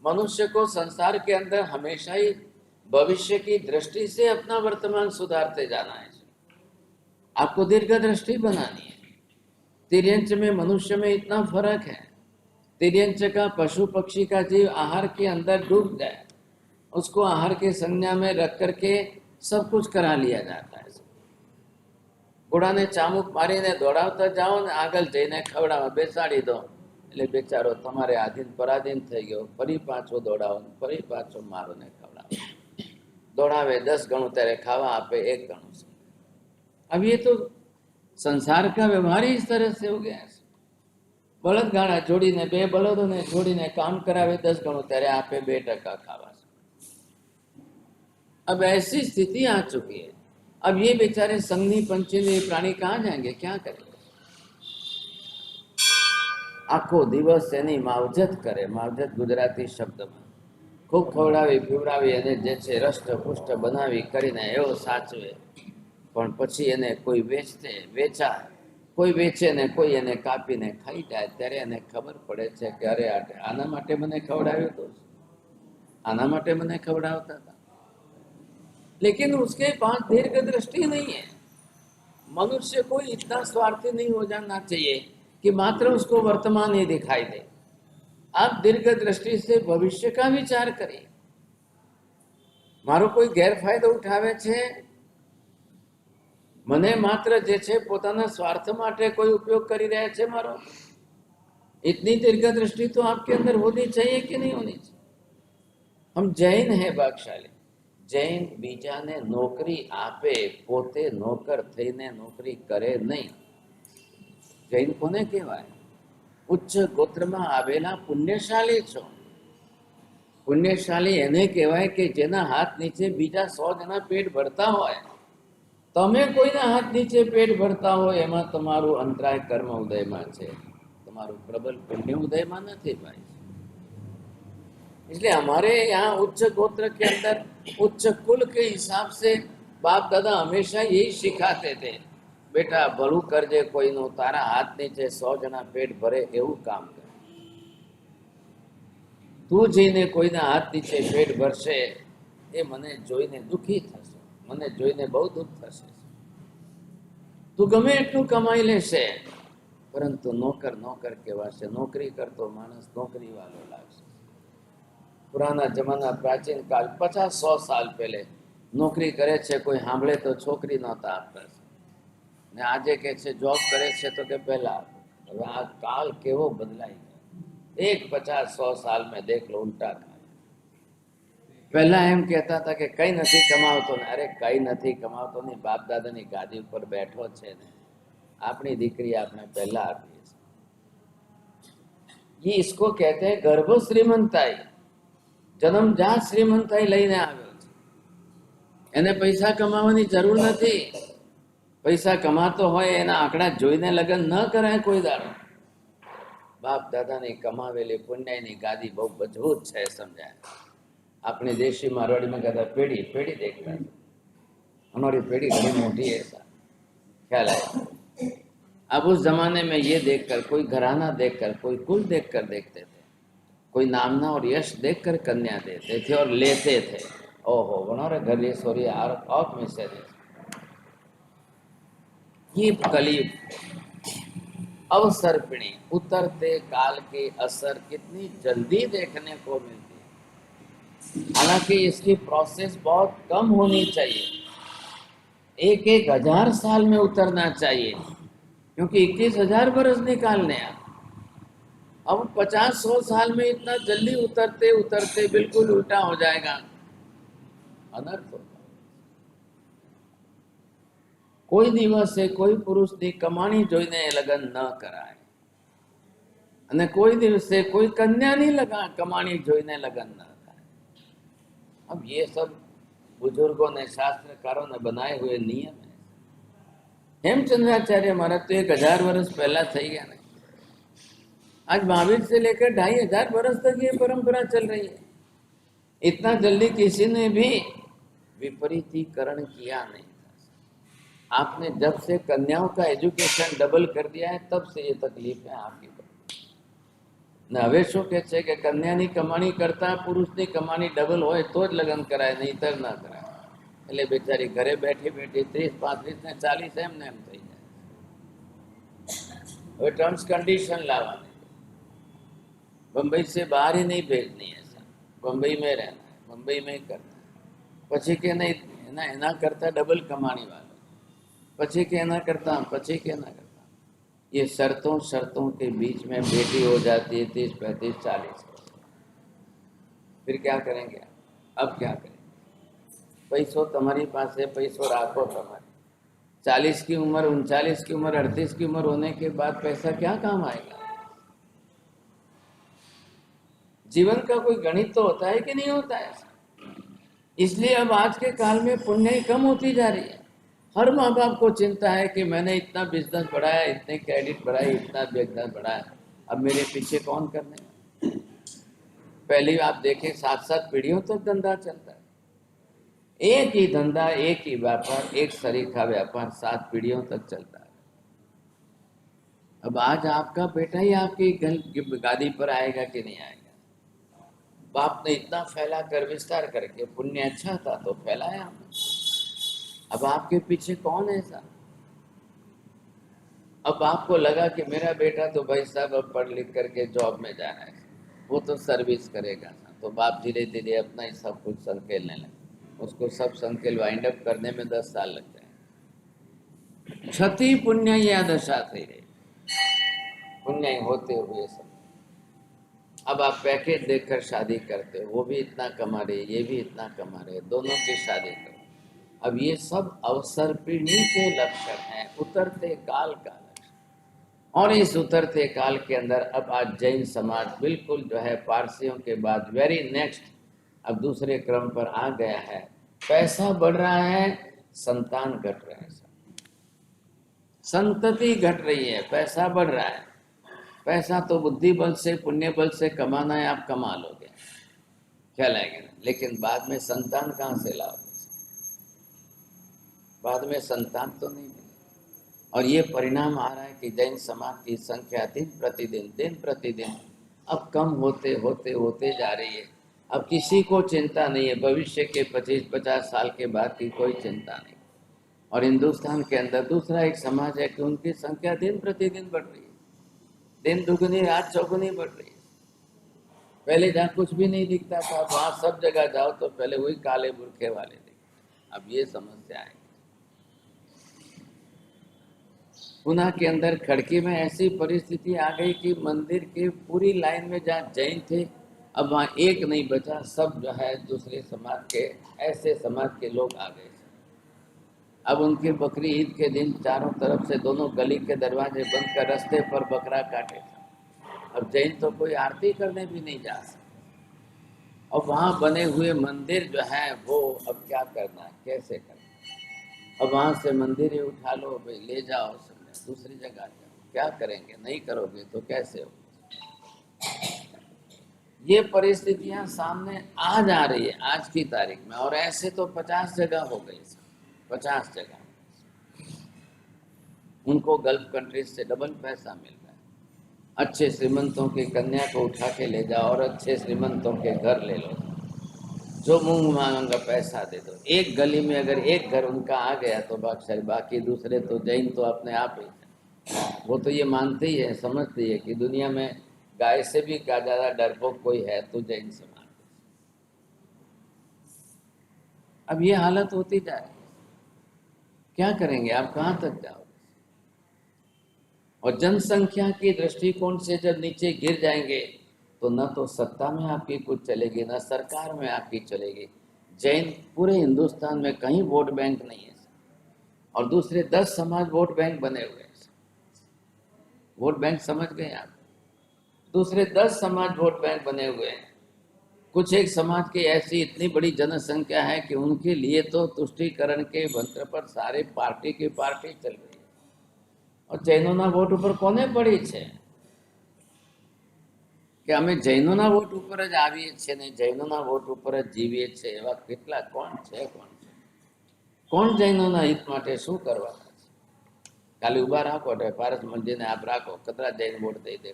मनुष्य को संसार के अंदर हमेशा ही भविष्य की दृष्टि से अपना वर्तमान सुधारते जाना है. आपको दीर्घ दृष्टि बनानी है. तिर्यंच में मनुष्य में इतना फर्क है. तिर्यंच का पशु पक्षी का जीव आहार के अंदर डूब जाए उसको आहार के संज्ञा में रख करके सब कुछ करा लिया जाता है. घोड़ा ने चामुक मारी ने दौड़ावता जाओ ने आगल जईने खवडावा बेसाड़ी दो એટલે બેચારો તમારે આધીન પરાધીન થઈ ગયો. ફરી પાછો દોડાવો ફરી પાછો મારો ને ખવડાવો. દોડાવે 10 ગણું ત્યારે ખાવા આપે 1 ગણું. अब ये तो संसार का व्यवहार ही इस तरह से हो गया है. बलद गाड़ा जोड़ी ने 2 बलदों ने जोड़ी ने काम करावे 10 गणुं ત્યારે આપે 2% ખાવા. अब ऐसी स्थिति आ चुकी है. अब ये बेचारे संघनी पंचेंद्रिय प्राणी कहाँ जाएंगे क्या करेंगे. आखो दिवस एनी मावजत करे. मावजत गुजराती शब्द में खूब खवડાવી પીવડાવી અને જે છે રષ્ટ પુષ્ટ બનાવી કરીને એવો સાચવે પણ પછી એને કોઈ વેચાય કોઈ વેચે ને કોઈ એને કાપીને ખાઈ જાય ત્યારે એને ખબર પડે છે કે અરે આના માટે મને ખવડાવ્યો તો આના માટે મને ખવડાવતા હતા. लेकिन उसके पास दीर्घ दृष्टि नहीं है. मनुष्य को इतना स्वार्थी नहीं हो जाना चाहिए कि मात्र उसको वर्तमान ही दिखाई दे. आप दीर्घ दृष्टि से भविष्य का विचार करिए. मारो कोई गैरफायदो उठावे छे मने मात्र जे छे पोताना स्वार्थ माटे कोई उपयोग करी रहे छे मारो. इतनी दीर्घ दृष्टि तो आपके अंदर होनी चाहिए कि नहीं होनी चाहिए. हम जैन है भागशाली. जैन बीजाने नौकरी आपे पोते नौकर थईने नौकरी करे नहीं. जैन कोने कहेवाय उच्च गोत्र में आवेला पुण्यशाली छो. पुण्यशाली एने कहेवाय के जेना हाथ नीचे बीजा 100 जना पेट भरता होय. तमे कोईना हाथ नीचे पेट भरता हो एमां तमारुं अंतराय कर्म उदयमां छे. તમારું પ્રબલ પુણ્ય ઉદયમાં નથી ભાઈ. इसलिए हमारे यहाँ उच्च गोत्र के अंदर उच्च कुल के हिसाब से बाप दादा हमेशा यही सिखाते थे, बेटा भलू करजे कोईनु, तारा हाथ नीचे 100 जना पेट भरे एवं काम कर. તું જઈને કોઈના હાથ નીચે પેટ ભરશે એ મને જોઈને દુઃખી થશે, મને જોઈને બહુ દુઃખ થશે. તું ગમે એટલું કમાઈ લેશે પરંતુ નોકર નોકર કહેવાશે, નોકરી કરતો માણસ નોકરી વાળો લાગશે. પુરાના જમાના પ્રાચીન કાળ 50-100 સાલ પહેલે નોકરી કરે છે કોઈ સાંભળે તો છોકરી નહોતા આપતા ને આજે કે છે જોબ કરે છે તો કે પહેલા. હવે આ કાળ કેવો બદલાઈ ગયો. एक 50-100 साल में देख लो उल्टा था. पहला एम कहता था कि कई नहीं कमावतो ने, अरे कई नहीं कमावतो नहीं, बाप दादा ની ગાદી ઉપર બેઠો છે ને, આપણી દીકરી આપણે પહેલા આપીએ છીએ. ये इसको कहते हैं गर्भ श्रीमंताई. जन्मजात श्रीमंताई લઈને આવ્યો છે. એને પૈસા કમાવાની જરૂર નથી. પૈસા કમાતો હોય એના આંકડા જોઈને લગ્ન ન કરાય કોઈ દાડો. बाप दादा ने कमावेली पुण्य की गादी बहुत मजबूत है, समझाया. अपने देशी मारवाड़ी में कहता पेढ़ी पेढ़ी देखता है, हमारी पेढ़ी बड़ी मोटी है, ऐसा ख्याल आया. अब उस जमाने में ये देखकर, कोई घराना देखकर, कोई कुल देखकर देखते थे, कोई नामना और यश देखकर कन्या देते थे और लेते थे. ओहो बनोरे घर ये सोरी आँख में से ये कलयुग अवसर्पिणी उतरते काल की असर कितनी जल्दी देखने को मिलती है. हालांकि इसकी प्रोसेस बहुत कम होनी चाहिए, 1,000 साल में उतरना चाहिए, क्योंकि 21,000 बरस निकालने हैं. अब 50-100 साल में इतना जल्दी उतरते उतरते बिल्कुल उल्टा हो जाएगा, अनर्थ होगा. કોઈ દિવસે કોઈ પુરુષની કમાણી જોઈને લગ્ન ન કરાય અને કોઈ દિવસે કોઈ કન્યાની કમાણી જોઈને લગ્ન ન થાય. अब ये सब बुजुर्गों ने शास्त्रकारों ने बनाए हुए नियम है. हेमचंद्राचार्य महाराज तो 1,000 वर्ष पहला થઈ ગયા ને. आज महावीर से लेकर 2,500 वर्ष तक ये परंपरा चल रही है. इतना जल्दी किसी ने भी विपरीतीकरण किया नहीं. आपने जब से कन्याओं का एजुकेशन डबल कर दिया है तब से ये तकलीफ है आपकी. ने હવે શું કહે છે કે કન્યાની કમાણી કરતા પુરુષની કમાણી ડબલ હોય તો જ લગ્ન કરાય, નહીતર ના કરાય. એટલે બેચારી ઘરે બેઠી બેઠી 30, 35 ને 40 એમને એમ થઈ જાય. હવે टर्म्स कंडीशन लावानी, बम्बई से बाहर ही नहीं भेजनी है, ऐसा बम्बई में रहना है, बम्बई में ही करना है. પછી કે નહીં એના કરતા ડબલ કમાણી વાળો, પછી के ना करता, પછી के ना करता. ये शर्तों शर्तों के बीच में बेटी हो जाती है 30, 35, 40. फिर क्या करेंगे? अब क्या करेंगे? पैसों तुम्हारी पास है, पैसों राखो तुम्हारे. 40 की उम्र, 39 की उम्र, 38 की उम्र होने के बाद पैसा क्या काम आएगा? जीवन का कोई गणित तो होता है कि नहीं होता है? इसलिए अब आज के काल में पुण्य कम होती जा रही है. हर माँ बाप को चिंता है कि मैंने इतना बिजनेस बढ़ाया, इतने क्रेडिट बढ़ाए, इतना बिजनेस बढ़ाया, अब मेरे पीछे कौन करने. पहले आप देखें 7-7 पीढ़ियों तक धंधा चलता है. एक ही धंधा, एक ही व्यापार, एक सरीखा व्यापार 7 पीढ़ियों तक चलता है. अब आज आपका बेटा ही आपकी गादी पर आएगा कि नहीं आएगा? बाप ने इतना फैला कर विस्तार करके, पुण्य अच्छा था तो फैलाया हमने. अब आपके पीछे कौन है ऐसा? अब आपको लगा कि मेरा बेटा तो भाई साहब अब पढ़ लिख करके जॉब में जा रहा है, वो तो सर्विस करेगा, तो बाप धीरे धीरे अपना ही सब कुछ संकेलने लगे. उसको सब संकेल वाइंड अप करने में 10 साल लग जाए. क्षति पुण्य या दशा थी रही, पुण्य होते हुए सब. अब आप पैकेज देखकर शादी करते हो, वो भी इतना कमा रहे, ये भी इतना कमा रहे, दोनों की शादी करो. अब ये सब अवसर पीढ़ी के लक्षण हैं, उतरते काल का लक्षण. और इस उतरते काल के अंदर अब आज जैन समाज बिल्कुल जो है पारसियों के बाद वेरी नेक्स्ट अब दूसरे क्रम पर आ गया है. पैसा बढ़ रहा है, संतान घट रहा है, संतति घट रही है, पैसा बढ़ रहा है. पैसा तो बुद्धि बल से पुण्य बल से कमाना है, आप कमा लोगे, ख्याल आएगा ना, लेकिन बाद में संतान कहाँ से लाओगे? बाद में संतान तो नहीं मिले। और ये परिणाम आ रहा है कि जैन समाज की संख्या दिन प्रतिदिन अब कम होते होते होते जा रही है। अब किसी को चिंता नहीं है भविष्य के 25-50 साल के बाद की, कोई चिंता नहीं। और हिंदुस्तान के अंदर दूसरा एक समाज है कि उनकी संख्या दिन प्रतिदिन बढ़ रही है, दिन दुगनी रात चौगुनी बढ़ रही है। पहले जहाँ कुछ भी नहीं दिखता था, वहाँ सब जगह जाओ तो पहले वही काले बुरखे वाले दिखते। अब ये समस्या है। पुणे के अंदर खड़की में ऐसी परिस्थिति आ गई कि मंदिर के पूरी लाइन में जहाँ जैन थे, अब वहाँ एक नहीं बचा, सब जो है दूसरे समाज के, ऐसे समाज के लोग आ गए। अब उनकी बकरी ईद के दिन चारों तरफ से दोनों गली के दरवाजे बंद कर रास्ते पर बकरा काटे। अब जैन तो कोई आरती करने भी नहीं जा सकते। और वहाँ बने हुए मंदिर जो है वो अब क्या करना है, कैसे करना है? अब वहाँ से मंदिर ही उठा लो भाई, ले जाओ दूसरी जगह जाओ, क्या करेंगे? नहीं करोगे तो कैसे हो? ये परिस्थितियां सामने आ जा रही है आज की तारीख में, और ऐसे तो 50 जगह हो गई, 50 जगह। उनको गल्फ कंट्रीज से डबल पैसा मिल रहा है। अच्छे श्रीमंतों की कन्या को उठा के ले जाओ और अच्छे श्रीमंतों के घर ले लो, जो मुंह मांगा पैसा दे दो। एक गली में अगर एक घर उनका आ गया तो बाकी दूसरे तो जैन तो अपने आप ही, वो तो ये मानते ही है, समझते ही है कि दुनिया में गाय से भी का ज्यादा डरपोक कोई है तो जैन समाज। अब ये हालत होती जा रही है, क्या करेंगे आप, कहाँ तक जाओगे? और जनसंख्या की दृष्टिकोण से जब नीचे गिर जाएंगे तो न तो सत्ता में आपकी कुछ चलेगी, न सरकार में आपकी चलेगी। जैन पूरे हिंदुस्तान में कहीं वोट बैंक नहीं है, और दूसरे 10 समाज वोट बैंक बने हुए हैं। वोट बैंक समझ गए आप? दूसरे 10 समाज वोट बैंक बने हुए हैं। कुछ एक समाज की ऐसी इतनी बड़ी जनसंख्या है कि उनके लिए तो तुष्टीकरण के मंत्र पर सारे पार्टी की पार्टी चल रही है। और जैनोना वोट ऊपर कोने पड़ी है કે અમે જૈનોના વોટ ઉપર જ આવીએ છીએ ને જૈનોના વોટ ઉપર જ જીવીએ છીએ, એવા કેટલા કોણ છે? કોણ જૈનોના હિત માટે શું કરવાના છે? ખાલી ઊભા રાખો એટલે પારસ મંજીને आप રાખો, कतरा जैन वोट दे दे,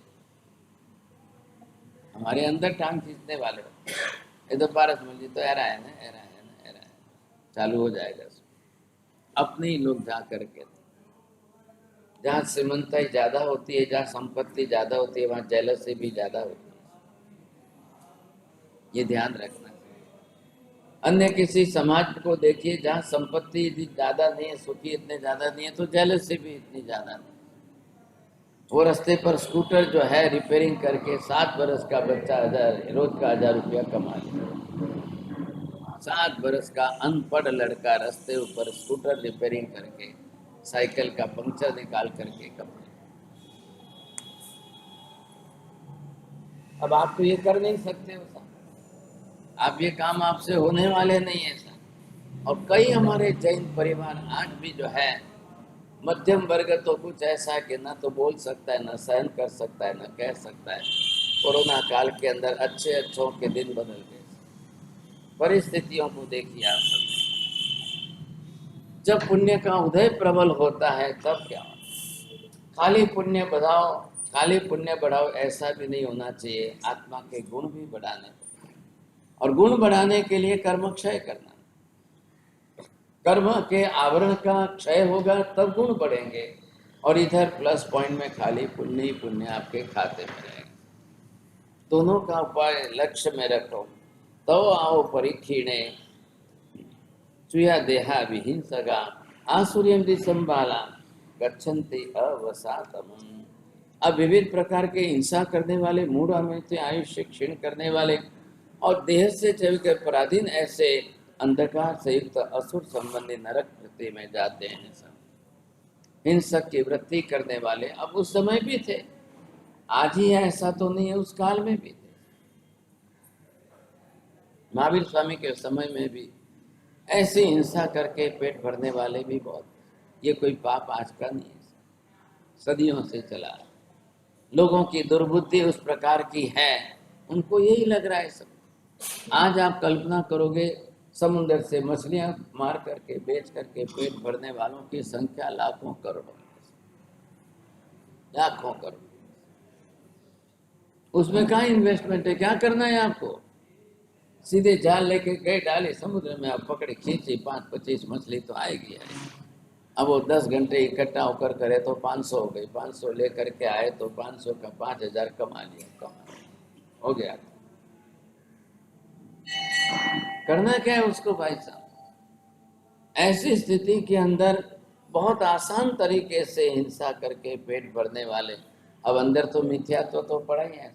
हमारे अंदर टांग खींचने वाले हो। ये तो पारस मंजी तो ऐरा है ना, ऐरा है ना, ऐरा है, चालू हो जाएगा। अपने ही लोग जा करके, जहाँ श्रीमंताई ज्यादा होती है, जहाँ संपत्ति ज्यादा होती है, वहाँ जेलसी भी ज्यादा होती है। ये ध्यान रखना। अन्य किसी समाज को देखिए जहाँ संपत्ति ज्यादा नहीं है, सुखी इतने ज्यादा नहीं है, तो जेलसी भी इतनी ज्यादा नहीं। वो रास्ते पर स्कूटर जो है रिपेयरिंग करके 7 बरस का बच्चा रोज का 1000 रुपया कमा ले। 7 बरस का अनपढ़ लड़का रास्ते ऊपर स्कूटर रिपेयरिंग करके, साइकिल का पंक्चर निकाल करके कमा। अब आप तो ये कर नहीं सकते हो साहब, आप ये काम आपसे होने वाले नहीं है साहब। और कई हमारे जैन परिवार आज भी जो है मध्यम वर्ग तो कुछ ऐसा कि ना तो बोल सकता है, ना सहन कर सकता है, ना कह सकता है। कोरोना काल के अंदर अच्छे अच्छों के दिन बदल गए। परिस्थितियों को देखिए आप सब। जब पुण्य का उदय प्रबल होता है तब क्या होता है? खाली पुण्य बढ़ाओ, खाली पुण्य बढ़ाओ ऐसा भी नहीं होना चाहिए, आत्मा के गुण भी बढ़ाने, और गुण बढ़ाने के लिए कर्म क्षय करना। कर्म के आवरण का क्षय होगा तब गुण बढ़ेंगे, और इधर प्लस पॉइंट में खाली पुण्य ही पुण्य आपके खाते में रहेगा। दोनों का उपाय लक्ष्य में रखो। तो आओ परिक्षीणे चुया देहा विहिंसगा आसुर्यम दिसंबाला गच्छन्ति अवसातम। अब विविध प्रकार के हिंसा करने वाले, मूढ़ अमित आयुष्य क्षीण करने वाले और देह से चलकर पराधीन ऐसे अंधकार से युक्त असुर संबंधी नरक वृत्ति में जाते हैं। सब हिंसक की वृत्ति करने वाले अब उस समय भी थे, आज ही है ऐसा तो नहीं है, उस काल में भी थे। महावीर स्वामी के समय में भी ऐसी हिंसा करके पेट भरने वाले भी बहुत। ये कोई पाप आज का नहीं है, सदियों से चला है। लोगों की दुर्बुद्धि उस प्रकार की है, उनको यही लग रहा है सब। आज आप कल्पना करोगे, समुद्र से मछलियां मार करके बेच करके पेट भरने वालों की संख्या लाखों करोड़ों में, लाखों करोड़। उसमें कहाँ इन्वेस्टमेंट है, क्या करना है आपको? सीधे जाल लेके गए, डाले समुद्र में, आप पकड़े, खींची, 5-25 मछली तो आएगी आएगी। अब वो 10 घंटे इकट्ठा होकर करे तो 500 हो गई, 500 लेकर के आए तो 500 का 5000 कमा लिया, हो गया। करना क्या है उसको भाई साहब? ऐसी स्थिति के अंदर बहुत आसान तरीके से हिंसा करके पेट भरने वाले, अब अंदर तो मिथ्यात्व तो पड़ा ही है।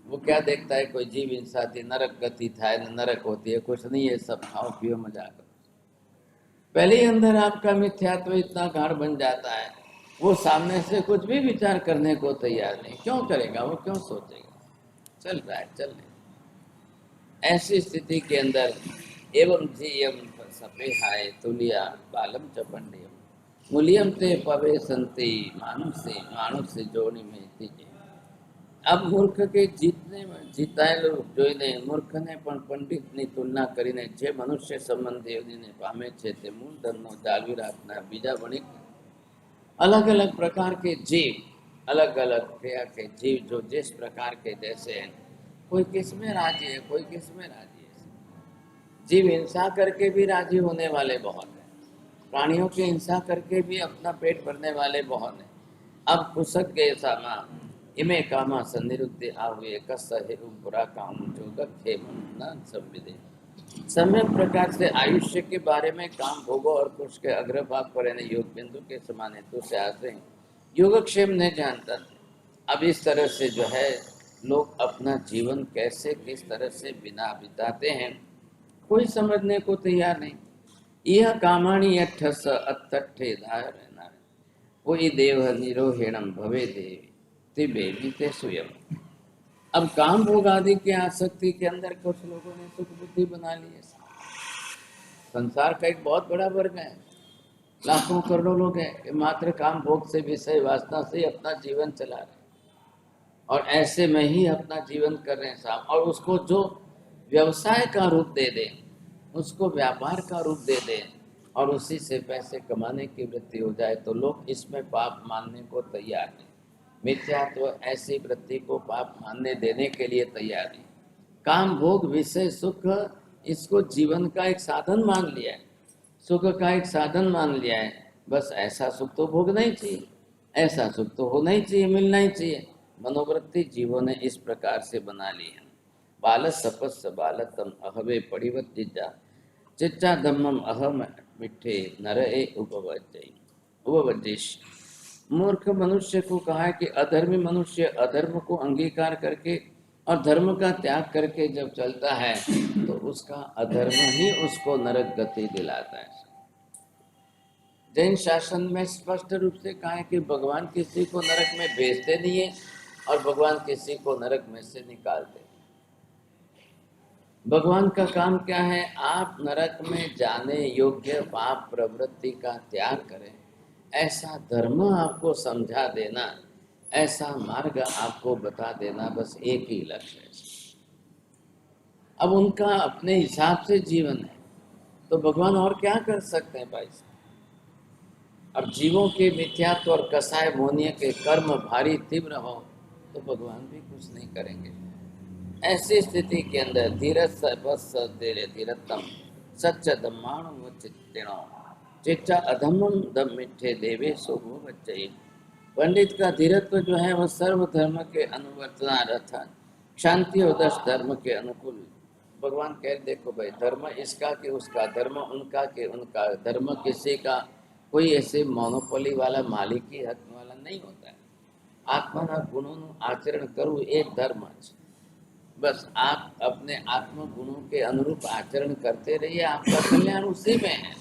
वो क्या देखता है, कोई जीव हिंसा थी, नरक गति था, नरक होती है, कुछ नहीं है, सब खाओ पियो मजा करो। पहले ही अंदर आपका मिथ्यात्व इतना गाढ़ बन जाता है, वो सामने से कुछ भी विचार करने को तैयार नहीं। क्यों करेगा वो, क्यों सोचेगा? चल रहा है, चल रहा है। ऐसी स्थिति के अंदर एवं जीयम सपेहाय तुलिया बालम च पंडियम मूल्यम ते पवे संति मानुषे मानुषे जोड़ी में तीजे। अब મૂર્ખ કે જીતને જીતાયેલો જોઈને મૂર્ખને પણ પંડિતની તુલના કરીને જે મનુષ્ય સંબંધીઓને પામે છે તે મૂળ ધર્મનો જાળવી રાખનાર બીજા વણિક अलग अलग प्रकार के जीव, अलग अलग क्रिया के जीव जो जिस प्रकार के जैसे हैं, कोई किस में राजी है, कोई किस में राजी है। जीव हिंसा करके भी राजी होने वाले बहुत हैं, प्राणियों की हिंसा करके भी अपना पेट भरने वाले बहुत हैं। अब पुसक के सामा इमे कामा संनिरुद्धे आवे कस हेरुम पुरा काम जो गखे मन न संविदे। सम्यक प्रकार से आयुष्य के बारे में काम भोगो और पुरुष के अग्रभाग पर यानी योग बिंदु के समान हेतु से आते हैं, योगक्षेम नहीं जानता। अब इस तरह से जो है लोग अपना जीवन कैसे किस तरह से बिना बिताते हैं, कोई समझने को तैयार नहीं। यह कामाणी अठस अत्तठे धारण कोई देव निरोहिणम भवे देवी तिबे बीते स्वयं। अब काम भोग आदि के आसक्ति के अंदर कुछ लोगों ने सुख बुद्धि बना ली है। संसार का एक बहुत बड़ा वर्ग है, लाखों करोड़ों लोग हैं, मात्र काम भोग से विषय वासना से अपना जीवन चला रहे हैं और ऐसे में ही अपना जीवन कर रहे हैं साहब। और उसको जो व्यवसाय का रूप दे दें, उसको व्यापार का रूप दे दें और उसी से पैसे कमाने की वृत्ति हो जाए तो लोग इसमें पाप मानने को तैयार नहीं। मिथ्यात्व ऐसी वृत्ति को पाप मानने देने के लिए तैयार नहीं। काम भोग विषय सुख, इसको जीवन का एक साधन मान लिया है, सुख का एक साधन मान लिया है। बस ऐसा सुख तो भोगना ही चाहिए, ऐसा सुख तो होना ही चाहिए, मिलना ही चाहिए। मनोवृत्ति जीवों ने इस प्रकार से बना ली है। बालस सपस बालतम अहवे पड़िवत जिज्जा चिच्चा धम्मम अहम मिठे नरए उपवज्जिश। मूर्ख मनुष्य को कहा है कि अधर्मी मनुष्य अधर्म को अंगीकार करके और धर्म का त्याग करके जब चलता है तो उसका अधर्म ही उसको नरक गति दिलाता है। जैन शासन में स्पष्ट रूप से कहा है कि भगवान किसी को नरक में भेजते नहीं है और भगवान किसी को नरक में से निकालते। भगवान का काम क्या है? आप नरक में जाने योग्य पाप प्रवृत्ति का त्याग करें, ऐसा धर्म आपको समझा देना, ऐसा मार्ग आपको बता देना, बस एक ही लक्ष्य है। अब उनका अपने हिसाब से जीवन है तो भगवान और क्या कर सकते हैं भाई साहब? अब जीवों के मिथ्यात्व और कसाय मोनिय के कर्म भारी तीव्र हो तो भगवान भी कुछ नहीं करेंगे। ऐसी स्थिति के अंदर धीरज बस धीरतम सच्च दम्माणु चित्तिणो चिच्चा अधमम दम मिठे देवे शोभो बच्चे। पंडित का धीरत्व जो है वह सर्व धर्म के अनुवर्तनार्थ शांति और दश धर्म के अनुकूल। भगवान कह देखो भाई, धर्म इसका कि उसका, धर्म उनका कि उनका, धर्म किसी का कोई ऐसे मोनोपोली वाला मालिकी हक वाला नहीं होता है। आत्माना गुणों आचरण करू एक धर्म है। बस आप अपने आत्म गुणों के अनुरूप आचरण करते रहिए, आपका कल्याण उसी में है।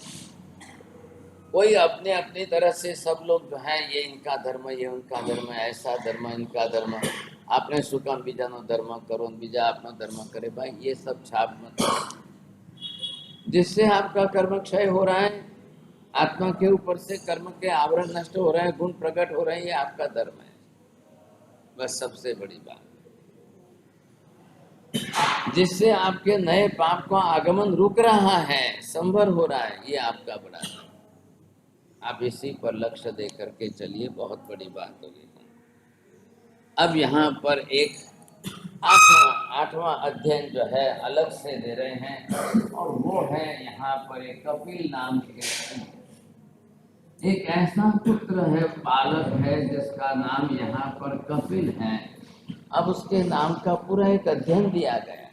कोई अपने अपनी तरह से सब लोग जो है ये इनका धर्म, ये उनका धर्म, ऐसा धर्म, इनका धर्म, आपने सुकम बीजानो धर्म करो, बीजा अपना धर्म करे, भाई ये सब छाप मत, जिससे आपका कर्म क्षय हो रहा है, आत्मा के ऊपर से कर्म के आवरण नष्ट हो रहे हैं, गुण प्रकट हो रहे हैं, ये आपका धर्म है। बस सबसे बड़ी बात, जिससे आपके नए पाप का आगमन रुक रहा है, संभर हो रहा है, ये आपका बड़ा है। आप इसी पर लक्ष्य दे करके चलिए, बहुत बड़ी बात होगी। अब यहाँ पर एक आठवां अध्ययन जो है अलग से दे रहे हैं, और वो है यहाँ पर एक कपिल नाम के एक ऐसा पुत्र है, बालक है, जिसका नाम यहाँ पर कपिल है। अब उसके नाम का पूरा एक अध्ययन दिया गया।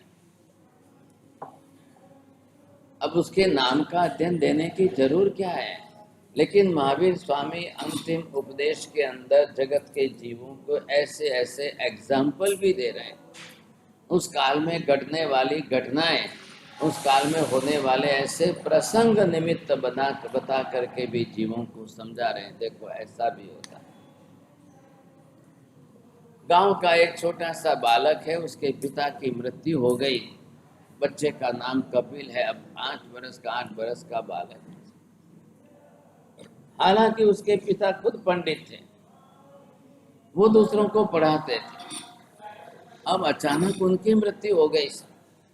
अब उसके नाम का अध्ययन देने की जरूर क्या है, लेकिन महावीर स्वामी अंतिम उपदेश के अंदर जगत के जीवों को ऐसे ऐसे एग्जाम्पल भी दे रहे हैं। उस काल में घटने वाली घटनाएं, उस काल में होने वाले ऐसे प्रसंग निमित्त बता करके भी जीवों को समझा रहे हैं, देखो ऐसा भी होता है। गांव का एक छोटा सा बालक है, उसके पिता की मृत्यु हो गई। बच्चे का नाम कपिल है, अब 8 बरस का बालक है। हालांकि उसके पिता खुद पंडित थे, वो दूसरों को पढ़ाते थे। अब अचानक उनकी मृत्यु हो गई,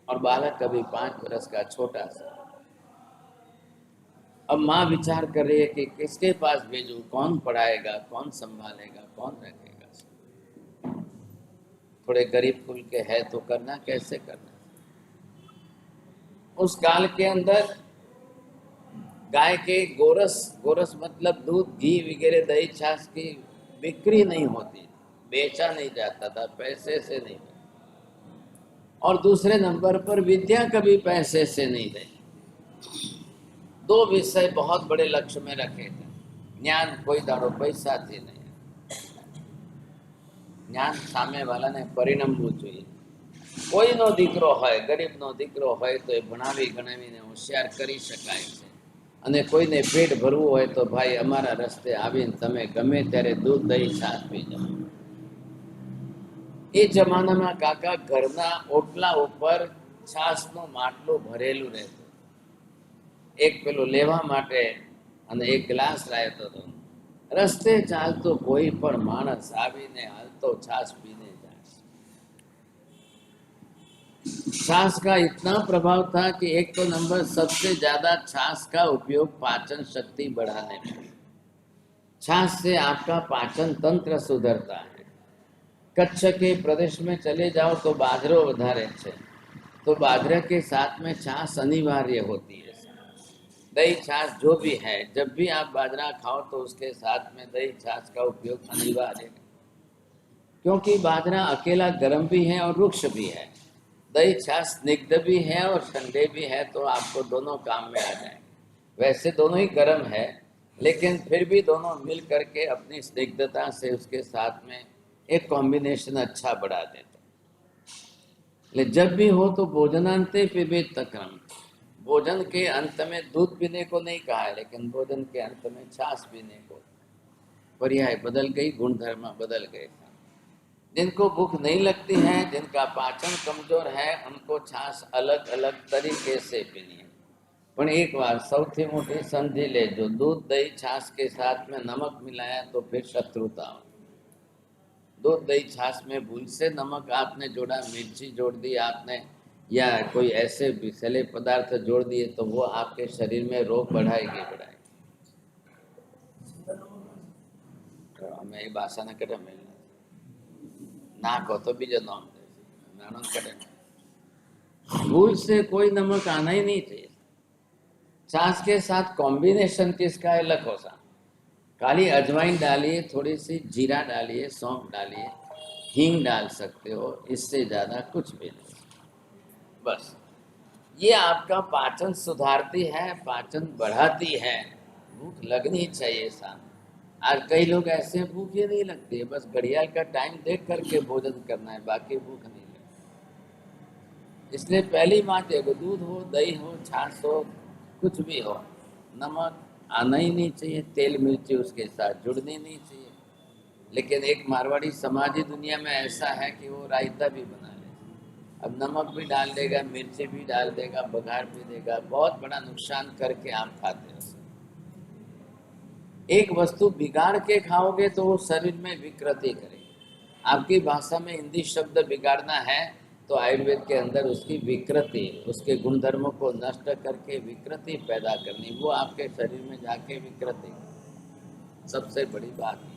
और बालक कभी 5 बरस का छोटा सा। अब माँ विचार कर रही है कि किसके पास भेजूं, कौन पढ़ाएगा, कौन संभालेगा, कौन रखेगा। थोड़े गरीब कुल के है तो करना कैसे करना। उस काल के अंदर गाय के गोरस मतलब दूध, घी वगैरह, दही छाछ की बिक्री नहीं होती, बेचा नहीं जाता था, पैसे से नहीं। और दूसरे नंबर पर विद्या कभी पैसे से नहीं रही। 2 विषय बहुत बड़े लक्ष्य में रखे थे। ज्ञान कोई दाड़ो पैसा थी नहीं, ज्ञान सामे वाला ने परिणमવું જોઈએ। કોઈનો દીકરો હોય, ગરીબનો દીકરો હોય તો એ ભણાવી ગણાવીને હોશિયાર કરી શકાય છે, અને કોઈને પેટ ભરવું હોય તો ભાઈ અમારા રસ્તે આવીને તમે ગમે ત્યારે દૂધ દહીં છાશ પી જાઓ। એ જમાનામાં કાકા ઘરના ઓટલા ઉપર છાશનું માટલું ભરેલું રહેતું, એક પેલું લેવા માટે અને એક ગ્લાસ લાવતો હતો। રસ્તે ચાલતો કોઈ પણ માણસ આવીને હાલતો છાશ પીને જાય। छाछ का इतना प्रभाव था कि एक तो नंबर सबसे ज्यादा छाछ का उपयोग पाचन शक्ति बढ़ाने में। छाछ से आपका पाचन तंत्र सुधरता है। कच्छ के प्रदेश में चले जाओ तो बाजरो વધારે છે, तो बाजरे के साथ में छाछ अनिवार्य होती है। दही छाछ जो भी है, जब भी आप बाजरा खाओ तो उसके साथ में दही छाछ का उपयोग अनिवार्य है, क्योंकि बाजरा अकेला गर्म भी है और रुक्ष भी है। दही छाछ स्निग्ध भी है और ठंडे भी है, तो आपको दोनों काम में आ जाए। वैसे दोनों ही गर्म है, लेकिन फिर भी दोनों मिल करके अपनी स्निग्धता से उसके साथ में एक कॉम्बिनेशन अच्छा बढ़ा देते। जब भी हो तो भोजनांते पिबेत तक्रम, भोजन के अंत में दूध पीने को नहीं कहा है, लेकिन भोजन के अंत में छाछ पीने को। पर्याय बदल गई, गुणधर्म बदल गए। जिनको भूख नहीं लगती है, जिनका पाचन कमजोर है, उनको छाछ अलग अलग तरीके से पीनी है। पर एक बार सौथी मोटी समझी ले, जो दूध दही छाछ के साथ में नमक मिलाया तो फिर शत्रुता हो। दूध दही छाछ में भूल से नमक आपने जोड़ा, मिर्ची जोड़ दी आपने, या कोई ऐसे विषैले पदार्थ जोड़ दिए, तो वो आपके शरीर में रोग बढ़ाएगी। हमें ये भाषा न करे मिलना ना को तो बीजो नाम नानो करे। भूल से कोई नमक आना ही नहीं चाहिए। छाछ के साथ कॉम्बिनेशन किसका है, लखो सा। काली अजवाइन डालिए, थोड़ी सी जीरा डालिए, सौंफ डालिए, हींग डाल सकते हो, इससे ज्यादा कुछ भी नहीं। बस ये आपका पाचन सुधारती है, पाचन बढ़ाती है। भूख लगनी चाहिए साथ। आज कई लोग ऐसे हैं भूख ही नहीं लगती है, बस घड़ियाल का टाइम देख करके भोजन करना है, बाकी भूख नहीं लगती। इसलिए पहली बात है, दूध हो, दही हो, छाछ हो, कुछ भी हो, नमक आना ही नहीं चाहिए, तेल मिर्ची उसके साथ जुड़नी नहीं चाहिए। लेकिन एक मारवाड़ी समाजी दुनिया में ऐसा है कि वो रायता भी बना ले, अब नमक भी डाल देगा, मिर्ची भी डाल देगा, बघार भी देगा, बहुत बड़ा नुकसान करके आप खाते हो। एक वस्तु बिगाड़ के खाओगे तो वो शरीर में विकृति करेगी। आपकी भाषा में हिंदी शब्द बिगाड़ना है तो आयुर्वेद के अंदर उसकी विकृति, उसके गुणधर्मों को नष्ट करके विकृति पैदा करनी, वो आपके शरीर में जाके विकृति, सबसे बड़ी बात ये।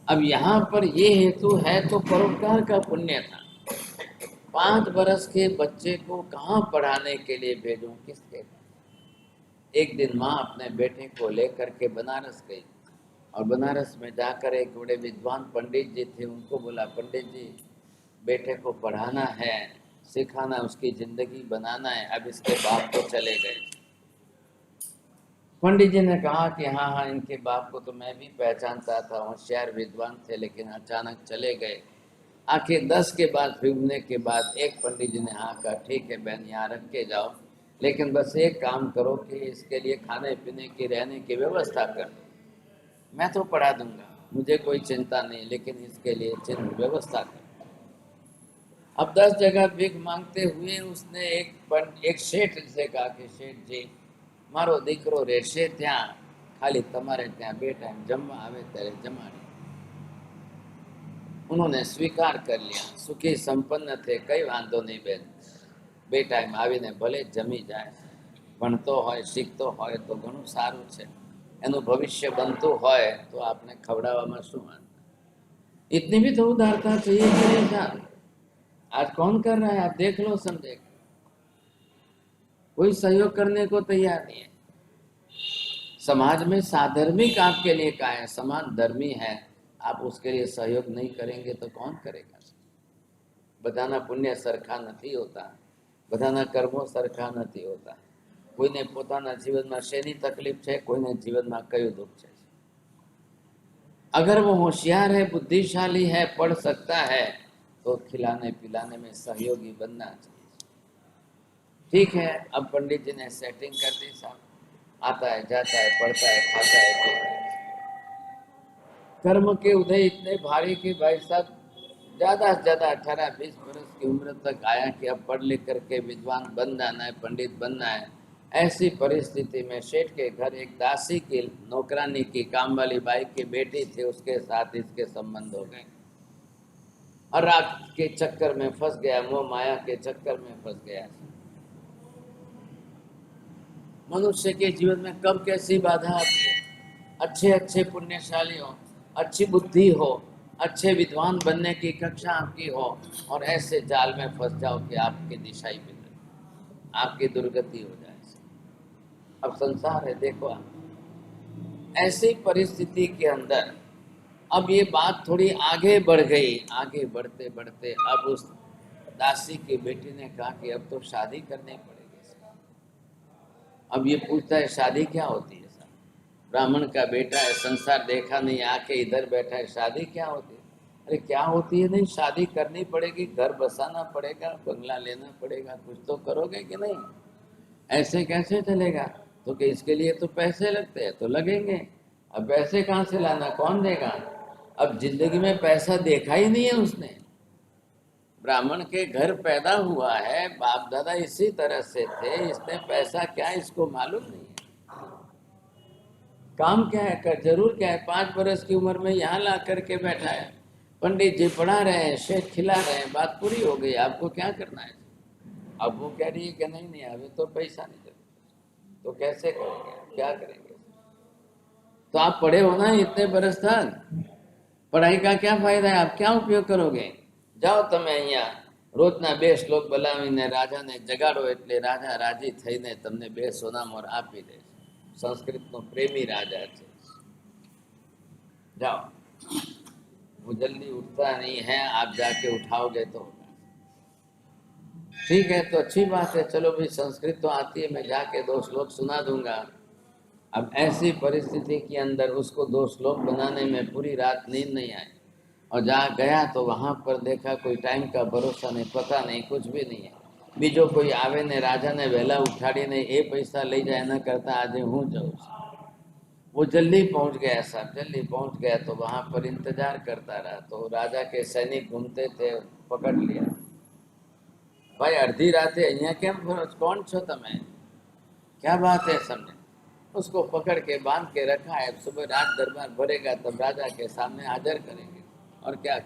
अब यहाँ पर ये हेतु है तो परोपकार का पुण्य था। 5 बरस के बच्चे को कहाँ पढ़ाने के लिए भेजूं, किसके? एक दिन माँ अपने बेटे को लेकर के बनारस गई और बनारस में जाकर एक बड़े विद्वान पंडित जी थे, उनको बोला, पंडित जी बेटे को पढ़ाना है, सिखाना, उसकी जिंदगी बनाना है। अब इसके बाप तो चले गए। पंडित जी ने कहा कि हाँ हाँ, इनके बाप को तो मैं भी पहचानता था, होशियार विद्वान थे, लेकिन अचानक चले गए। आखिर 10 के बाद फिरने के बाद एक पंडित जी ने हाँ कहा, ठीक है बहन, यहाँ रख के जाओ, लेकिन बस एक काम करो कि इसके लिए खाने पीने की, रहने की व्यवस्था कर दो। मैं तो पढ़ा दूंगा, मुझे कोई चिंता नहीं, लेकिन इसके लिए व्यवस्था कर। अब 10 जगह भीख मांगते हुए उसने एक શેઠ से कहा कि શેઠ जी, मारो દીકરો રહેશે ત્યાં, ખાલી તમારે ત્યાં 2 टाइम जमवा आवे ત્યારે जमाड़े। उन्होंने स्वीकार कर लिया, सुखी संपन्न थे, कई वांधो नहीं बेन, 2 टाइम आवीने भले जमी जाए, भणतो होय शीखतो होय तो घणું સારું છે, એનું ભવિષ્ય બનતું હોય તો આપણે ખવડાવવામાં શું વાંધો। इतनी भी तो उदारता चाहिए कि नहीं साहब? आज कौन कर रहा है, आप देख लो, समझे, कोई सहयोग करने को तैयार नहीं है। समाज में साधर्मिक आपके लिए का है, समान धर्मी है, आप उसके लिए सहयोग नहीं करेंगे तो कौन करेगा? बधाना पुण्य सरखा नहीं होता, बधाना कर्मों सरखा नहीं होता। कोईने पोताना जीवन में शेनी तकलीफ है, कोईने जीवन में कયું दुख है। अगर वो होशियार है, बुद्धिशाली है, पढ़ सकता है, तो खिलाने पिलाने में सहयोगी बनना चाहिए। ठीक है, अब पंडित जी ने सेटिंग कर दी साहब, आता है, जाता है, पढ़ता है, खाता है, पीता है। कर्म के उदय इतने भारी कि भाई साहब ज्यादा से ज्यादा 18-20 वर्ष की उम्र तक आया कि अब पढ़ लिख करके विद्वान बन जाना है, पंडित बनना है। ऐसी परिस्थिति में सेठ के घर एक दासी की, नौकरानी की, काम वाली बाई की बेटी थी, उसके साथ इसके संबंध हो गए और रात के चक्कर में फंस गया, मोह माया के चक्कर में फंस गया। मनुष्य के जीवन में कब कैसी बाधा आती है। अच्छे अच्छे पुण्यशाली हो, अच्छी बुद्धि हो, अच्छे विद्वान बनने की कक्षा आपकी हो, और ऐसे जाल में फंस जाओ कि आपकी दिशा ही बिगड़े, आपकी दुर्गति हो जाए। अब संसार है, देखो आप, ऐसी परिस्थिति के अंदर अब ये बात थोड़ी आगे बढ़ गई। आगे बढ़ते बढ़ते अब उस दासी की बेटी ने कहा कि अब तो शादी करनी पड़ेगी। अब ये पूछता है शादी क्या होती है सर? ब्राह्मण का बेटा है, संसार देखा नहीं, आके इधर बैठा है, शादी क्या होती है? अरे क्या होती है, नहीं, शादी करनी पड़ेगी, घर बसाना पड़ेगा, बंगला लेना पड़ेगा, कुछ तो करोगे कि नहीं? ऐसे कैसे चलेगा? तो कि इसके लिए तो पैसे लगते हैं। तो लगेंगे, अब पैसे कहाँ से लाना, कौन देगा? अब जिंदगी में पैसा देखा ही नहीं है उसने। ब्राह्मण के घर पैदा हुआ है, बाप दादा इसी तरह से थे, इसने पैसा क्या इसको मालूम नहीं है। काम क्या है, कर जरूर क्या है, 5 बरस की उम्र में यहाँ ला करके बैठा है, पंडित जी पढ़ा रहे हैं, शेख खिला रहे हैं, बात पूरी हो गई, आपको क्या करना है? अब वो कह रही है कि नहीं नहीं, अभी तो पैसा नहीं देते, तो कैसे करेंगे, क्या करेंगे? तो आप पढ़े हो ना इतने बरस तक, पढ़ाई का क्या फायदा है, आप क्या उपयोग करोगे? जाओ તમે અહીંયા રોજના 2 શ્લોક બોલાવીને રાજાને જગાડો એટલે રાજા રાજી થઈને તમને 2 સોનામોર આપી દે। સંસ્કૃતનો પ્રેમી રાજા છે। जाओ, वो जल्दी उठता नहीं है, आप जाके उठाओगे तो। ठीक है, तो अच्छी बात है, चलो भाई, संस्कृत तो आती है, मैं जाके 2 श्लोक सुना दूंगा। अब ऐसी परिस्थिति के अंदर उसको 2 श्लोक बनाने में पूरी रात नींद नहीं आई, और जहाँ गया तो वहाँ पर देखा कोई टाइम का भरोसा नहीं, पता नहीं, कुछ भी नहीं है। बीजो कोई आवे ने राजा ने वहेला उठाड़ी ने ए पैसा ले जाए न करता आज हूँ जाऊँ। वो जल्दी पहुँच गया साहब, जल्दी पहुँच गया तो वहाँ पर इंतजार करता रहा, तो राजा के सैनिक घूमते थे, पकड़ लिया। भाई अर्धी राते अहियाँ केम फरो, कौन छो तमे, क्या बात है, समझे? उसको पकड़ के बांध के रखा है, सुबह रात दरबार भरेगा तब राजा के सामने हाजिर करेंगे, और क्या।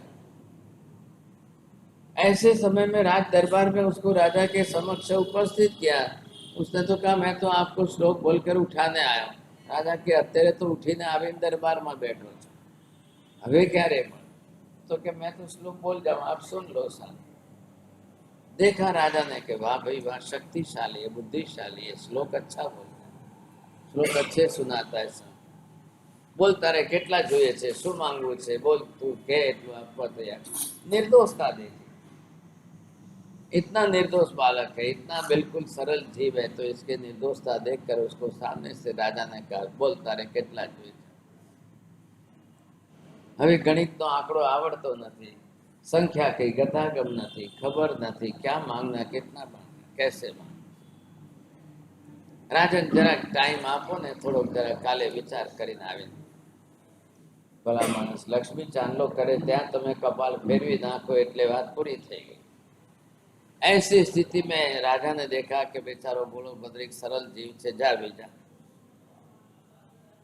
ऐसे समय में राज दरबार में उसको राजा के समक्ष उपस्थित किया। उसने तो कहा मैं तो आपको श्लोक बोलकर उठाने आया हूँ। राजा के અત્યારે तो उठीने આવીને દરબારમાં બેઠો છું, હવે ક્યારે મળે? तो कि मैं तो श्लोक बोल जाऊं, आप सुन लो साथ। देखा राजा ने कि वाह भाई वाह, शक्तिशाली है, बुद्धिशाली है, श्लोक अच्छा बोलता है, श्लोक अच्छे सुनाता है सब। बोलता रहे કેટલા જોઈએ છે, શું માંગવું છે, બોલ તું કે એટલું આપવા તૈયાર। निर्दोषता देखी, इतना निर्दोष बालक है, इतना बिल्कुल सरल जीव है, तो इसके निर्दोषता देखकर उसको सामने से राजा ने कहा बोलता रहे કેટલા જોઈએ છે। હવે ગણિતનો આંકડો આવડતો નથી, સંખ્યા કઈ ગતાગમ નથી, ખબર નથી क्या मांगना, कितना मांगना, कैसे मांगना। રાજન જરાક ટાઈમ આપો ને, થોડોક જરા કાલે વિચાર કરીને આવીને। ભલા માણસ લક્ષ્મી ચાંદલો કરે ત્યાં તમે કપાલ ફેરવી નાખો એટલે વાત પૂરી થઈ ગઈ। ऐसी स्थिति में राजा ने देखा कि बेचारो बोलो बद्रिक सरल जीव से जा भी जा,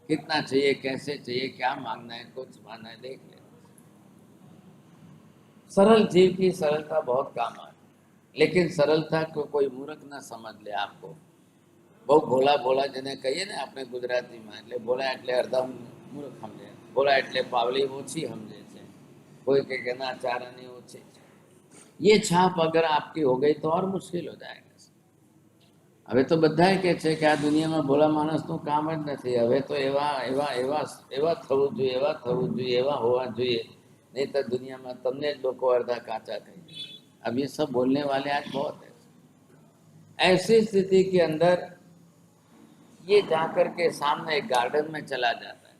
कितना चाहिए, कैसे चाहिए, क्या मांगना है, कुछ मांगना है, देख ले। सरल जीव की सरलता बहुत काम आती, लेकिन सरलता को कोई मूर्ख ना समझ ले। आपको બહુ ભોલા ભોલા જેને કહીએ ને આપણે ગુજરાતીમાં, એટલે ભોલા એટલે અડધા મૂર્ખ સમજે, ભોલા એટલે પાવલી ઓછી સમજે છે, કોઈ કે ના ચારાની ઓછી છે। ये छाप अगर आपकी हो गई तो और मुश्किल हो जाएगा। હવે તો બધાય કહે છે કે આ દુનિયામાં ભોળા માણસનું કામ જ નથી। હવે તો એવા એવા એવા એવા થવું જોઈએ, એવા થવું જોઈએ, એવા હોવા જોઈએ, नहीं तो दुनिया में तमने लोग को अर्धा काचा कहेंगे। अब ये सब बोलने वाले आज बहुत है। ऐसी स्थिति के अंदर ये जाकर के सामने एक गार्डन में चला जाता है,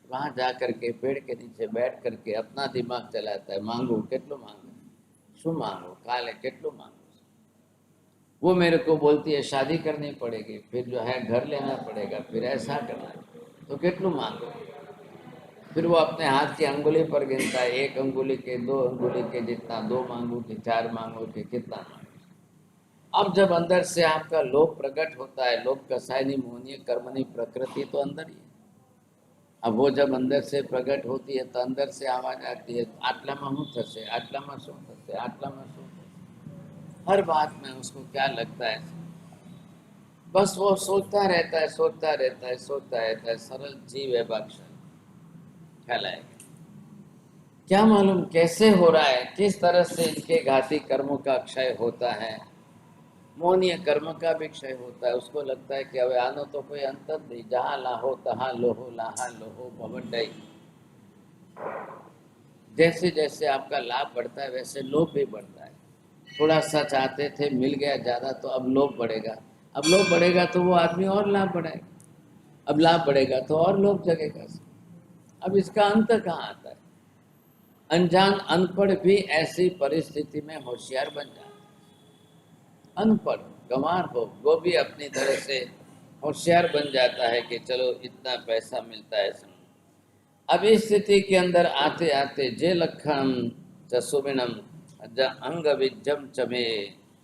वहां जाकर के पेड़ के नीचे बैठ करके अपना दिमाग चलाता है, मांगू केटलो मांगू, शू मांगू, काले केटलो मांगू। वो मेरे को बोलती है शादी करनी पड़ेगी, फिर जो है घर लेना पड़ेगा, फिर ऐसा करना है, तो केटलो मांगू। फिर वो अपने हाथ की अंगुली पर गिनता है, एक अंगुली के, दो अंगुली के जितना, दो मांगू के, चार मांगू के, कितना मांगू। अब जब अंदर से आपका लोभ प्रकट होता है, लोभ कसायनी मोहनीय कर्मनी प्रकृति तो अंदर ही है। अब वो जब अंदर से प्रकट होती है तो अंदर से आवाज आती है आटलाમાં શું થશે, આટલામાં શું થશે, આટલામાં શું થશે। हर बात में उसको क्या लगता है, बस वो सोचता रहता है, सोचता रहता है, सोचता रहता है। सरल जीव है बख्श, ख्याल आएगा। क्या मालूम कैसे हो रहा है, किस तरह से इनके घाती कर्मों का क्षय होता है, मोहनीय कर्म का भी क्षय होता है। उसको लगता है कि હવે આનો તો કોઈ અંત જ નહીં, जहाँ लाहो तहाँ लोहो, लाहा लोहो भवंडई। जैसे जैसे आपका लाभ बढ़ता है वैसे लोभ भी बढ़ता है। थोड़ा सा चाहते थे मिल गया ज्यादा, तो अब लोभ बढ़ेगा, अब लोभ बढ़ेगा तो वो आदमी और लाभ बढ़ाएगा, अब लाभ बढ़ेगा तो और लोभ जगेगा। अब इसका अंत कहाँ आता है। अनजान अनपढ़ भी ऐसी परिस्थिति में होशियार बन जाता है। अनपढ़ गंवार हो वो भी अपनी तरह से होशियार बन जाता है कि चलो इतना पैसा मिलता है। अब इस स्थिति के अंदर आते आते जे लखनम चसुबिनम अंग विजम चमे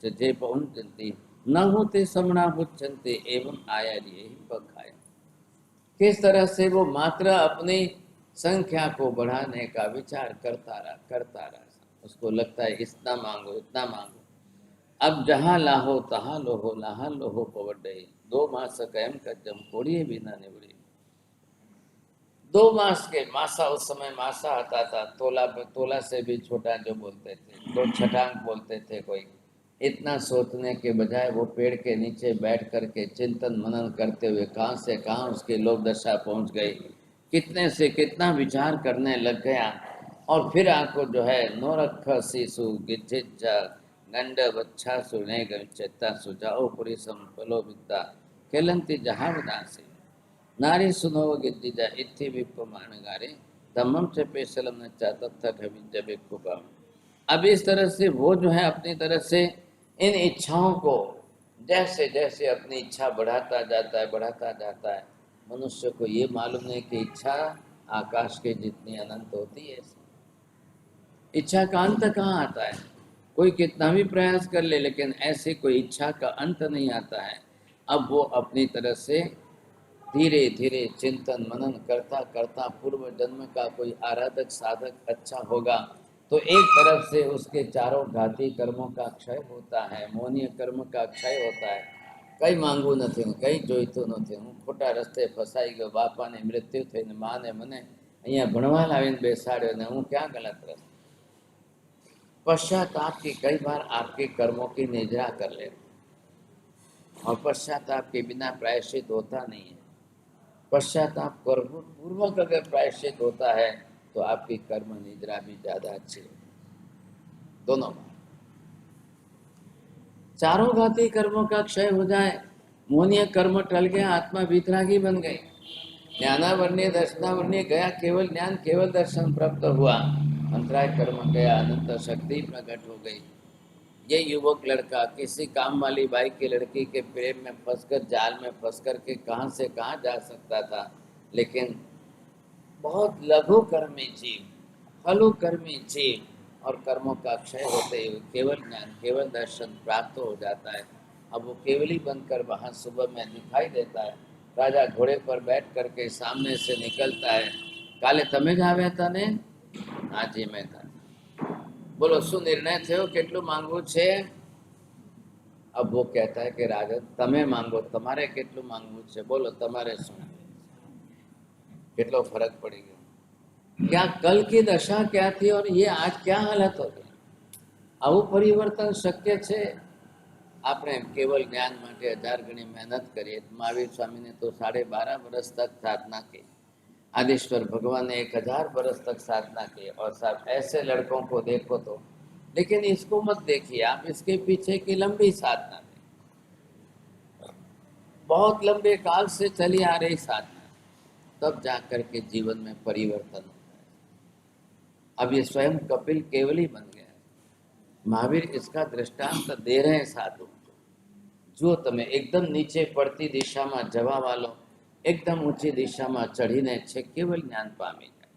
जे पहुंचती न होते समणा बुच्छन्ते एवं आया ये बखाया। किस तरह से वो मात्र अपनी संख्या को बढ़ाने का विचार करता रहा। उसको लगता है इतना मांगो, इतना मांगो। अब जहाँ लाहो तहाँ लोहो, लाहा लोहो पवड्डे। 2 मास कयम कज्जम कोड़िए बिना निवड़ी। 2 मास के मासा, उस समय मासा आता था, तोला से भी छोटा जो बोलते थे, 2 छटांग बोलते थे कोई। इतना सोचने के बजाय वो पेड़ के नीचे बैठ करके चिंतन मनन करते हुए कहाँ से कहाँ उसकी लोक दशा पहुँच गई, कितने से कितना विचार करने लग गया। और फिर आपको जो है नोरख शिशु गिज्जिज्जा गंड बच्छा सुने गच्चता सुजाओ पुरी संपलो विद्या केलंती जहावदासी नारी सुनो गिद्दिजा इत्थि विप्रमाण गारे धम्मम से पेशलम न चाहता था कभी जब एक कुपाम। अब इस तरह से वो जो है अपनी तरह से इन इच्छाओं को जैसे जैसे अपनी इच्छा बढ़ाता जाता है। मनुष्य को ये मालूम नहीं कि इच्छा आकाश के जितनी अनंत होती है। इच्छा का अंत कहाँ आता है। कोई कितना भी प्रयास कर ले लेकिन ऐसे कोई इच्छा का अंत नहीं आता है। अब वो अपनी तरह से धीरे धीरे चिंतन मनन करता करता पूर्व जन्म का कोई आराधक साधक अच्छा होगा तो एक तरफ से उसके चारों घाती कर्मों का क्षय होता है, मोहनीय कर्म का क्षय होता है। कई मांगू નથી, કઈ જોઈતું નથી, હું ખોટા રસ્તે ફસાઈ ગયો, બાપાને મૃત્યુ થઈને માને મને અહીંયા ભણવા લાવીને બેસાડ્યો ને હું ક્યાં ગલત રસ્તે। पश्चाताप की कई बार आपके कर्मों की निजरा कर ले, और पश्चाताप के बिना प्रायश्चित होता नहीं है। पश्चाताप पूर्वक अगर प्रायश्चित होता है तो आपकी कर्म निद्रा भी ज्यादा अच्छी होगी। दोनों चारों घाती कर्मों का क्षय हो जाए, मोहनीय कर्म टल गया, आत्मा वितरागी बन गई, ज्ञानावर्णीय दर्शनावर्णीय गया, केवल ज्ञान केवल दर्शन प्राप्त हुआ, अंतराय कर्म गया, अनंत शक्ति प्रकट हो गई। ये युवक लड़का किसी काम वाली बाई की लड़की के प्रेम में फंसकर, जाल में फंसकर के कहां से कहां जा सकता था, लेकिन बहुत लघु कर्मी जीव, हलु कर्मी जीव, और कर्मों का क्षय होते हुए केवल ज्ञान केवल दर्शन प्राप्त हो जाता है। अब वो केवली बनकर वहां सुबह में दिखाई देता है। राजा घोड़े पर बैठ करके सामने से निकलता है। काले तमे ज આવ્યા હતા ને? हाँ जी मैं था। बोलो शू निर्णय थयो, કેટલું માંગવું છે? अब वो कहता है कि राजन तमे मांगो, તમારે કેટલું માંગવું છે, બોલો તમારે શું? કેટલો फर्क पड़ी गयो। क्या कल की दशा क्या थी और ये आज क्या हालत हो गई? આવું પરિવર્તન શક્ય છે? આપણે કેવલ જ્ઞાન માટે 1000 ગણી મહેનત કરીએ। महावीर स्वामी ने तो 12.5 वर्ष तक साधना की, आदिश्वर भगवान ने 1000 वर्ष तक साधना की, और सब ऐसे लड़कों को देखो तो, लेकिन इसको मत देखिए आप, इसके पीछे की लंबी साधना, बहुत लंबे काल से चली आ रही साधना, तब जाकर के जीवन में परिवर्तन होता है। अब ये स्वयं कपिल केवली बन गया है। महावीर इसका दृष्टांत दे रहे हैं साधु को। जो तमे एकदम नीचे पड़ती दिशा में जवा वालो एकदम ऊंची दिशा में चढ़ीने छे केवल ज्ञान पामी जाए।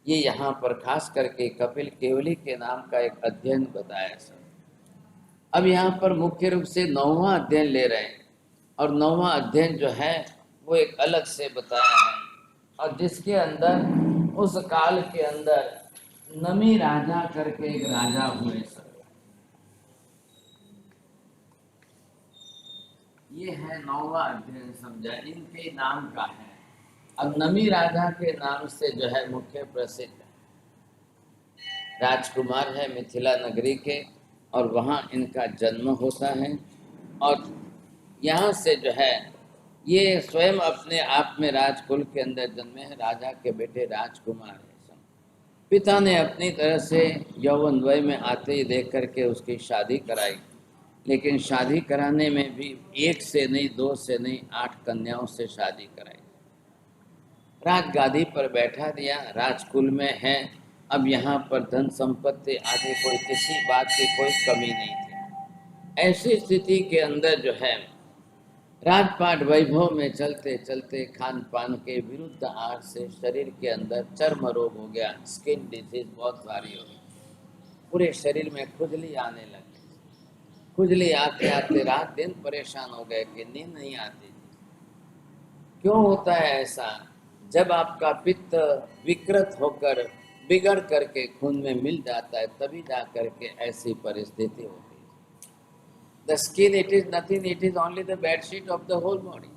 ये यहाँ पर खास करके कपिल केवली के नाम का एक अध्ययन बताया सर। अब यहाँ पर मुख्य रूप से 9वां अध्ययन ले रहे हैं, और 9वां अध्ययन जो है वो एक अलग से बताया है, और जिसके अंदर उस काल के अंदर नमी राजा करके एक राजा हुए सर। ये है 9वां अध्ययन, समझा, इनके नाम का है। अब नमी राजा के नाम से जो है मुख्य प्रसिद्ध राजकुमार है मिथिला नगरी के, और वहाँ इनका जन्म होता है। और यहाँ से जो है ये स्वयं अपने आप में राजकुल के अंदर जन्मे हैं, राजा के बेटे राजकुमार है। पिता ने अपनी तरह से यौवन वय में आते ही देख करके उसकी शादी कराई, लेकिन शादी कराने में भी 1 से नहीं 2 से नहीं 8 कन्याओं से शादी कराई। राजगादी पर बैठा दिया, राजकुल में है। अब यहाँ पर धन संपत्ति आदि कोई किसी बात की कोई कमी नहीं थी। ऐसी स्थिति के अंदर जो है राजपाट वैभव में चलते चलते खान पान के विरुद्ध आहार से शरीर के अंदर चर्म रोग हो गया, स्किन डिजीज बहुत भारी हो गई, पूरे शरीर में खुजली आने लगी। खुजली आते आते रात दिन परेशान हो गए कि नींद नहीं आती। क्यों होता है ऐसा? जब आपका पित्त विकृत होकर बिगड़ करके खून में मिल जाता है, तभी जा करके ऐसी परिस्थिति होती है। The skin, it is nothing, it is only the bed sheet of the whole body.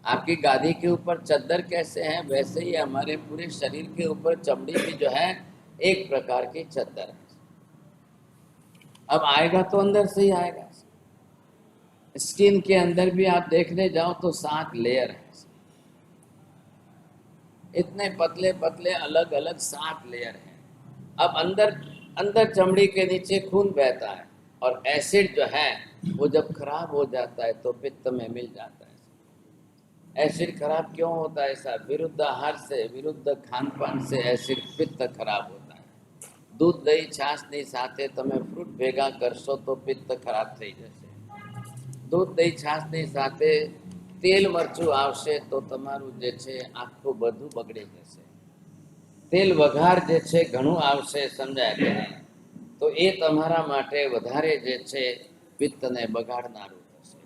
आपकी गादी के ऊपर चद्दर कैसे है, वैसे ही हमारे पूरे शरीर के ऊपर चमड़ी भी जो है एक प्रकार की चद्दर है। अब आएगा तो अंदर से ही आएगा। स्किन के अंदर भी आप देखने जाओ तो 7 लेयर है, इतने पतले पतले अलग अलग 7 लेयर हैं। अब अंदर चमड़ी के नीचे खून बहता है, और एसिड जो है वो जब खराब हो जाता है तो पित्त में मिल जाता है। एसिड खराब क्यों होता है? ऐसा विरुद्ध आहार से, विरुद्ध खान पान से एसिड पित्त खराब होता है। दूध दही छाछ ની સાથે તમે ફ્રૂટ ભેગા કરશો તો પિત્ત ખરાબ થઈ જશે। दूध दही छाछ ની સાથે તેલ મરચું આવશે તો તમારું જે છે આખું બધું બગડી જશે। તેલ વઘાર જે છે ઘણું આવશે, સમજાય કે નહીં? તો એ તમારા માટે વધારે જે છે પિત્તને બગાડનારું થશે।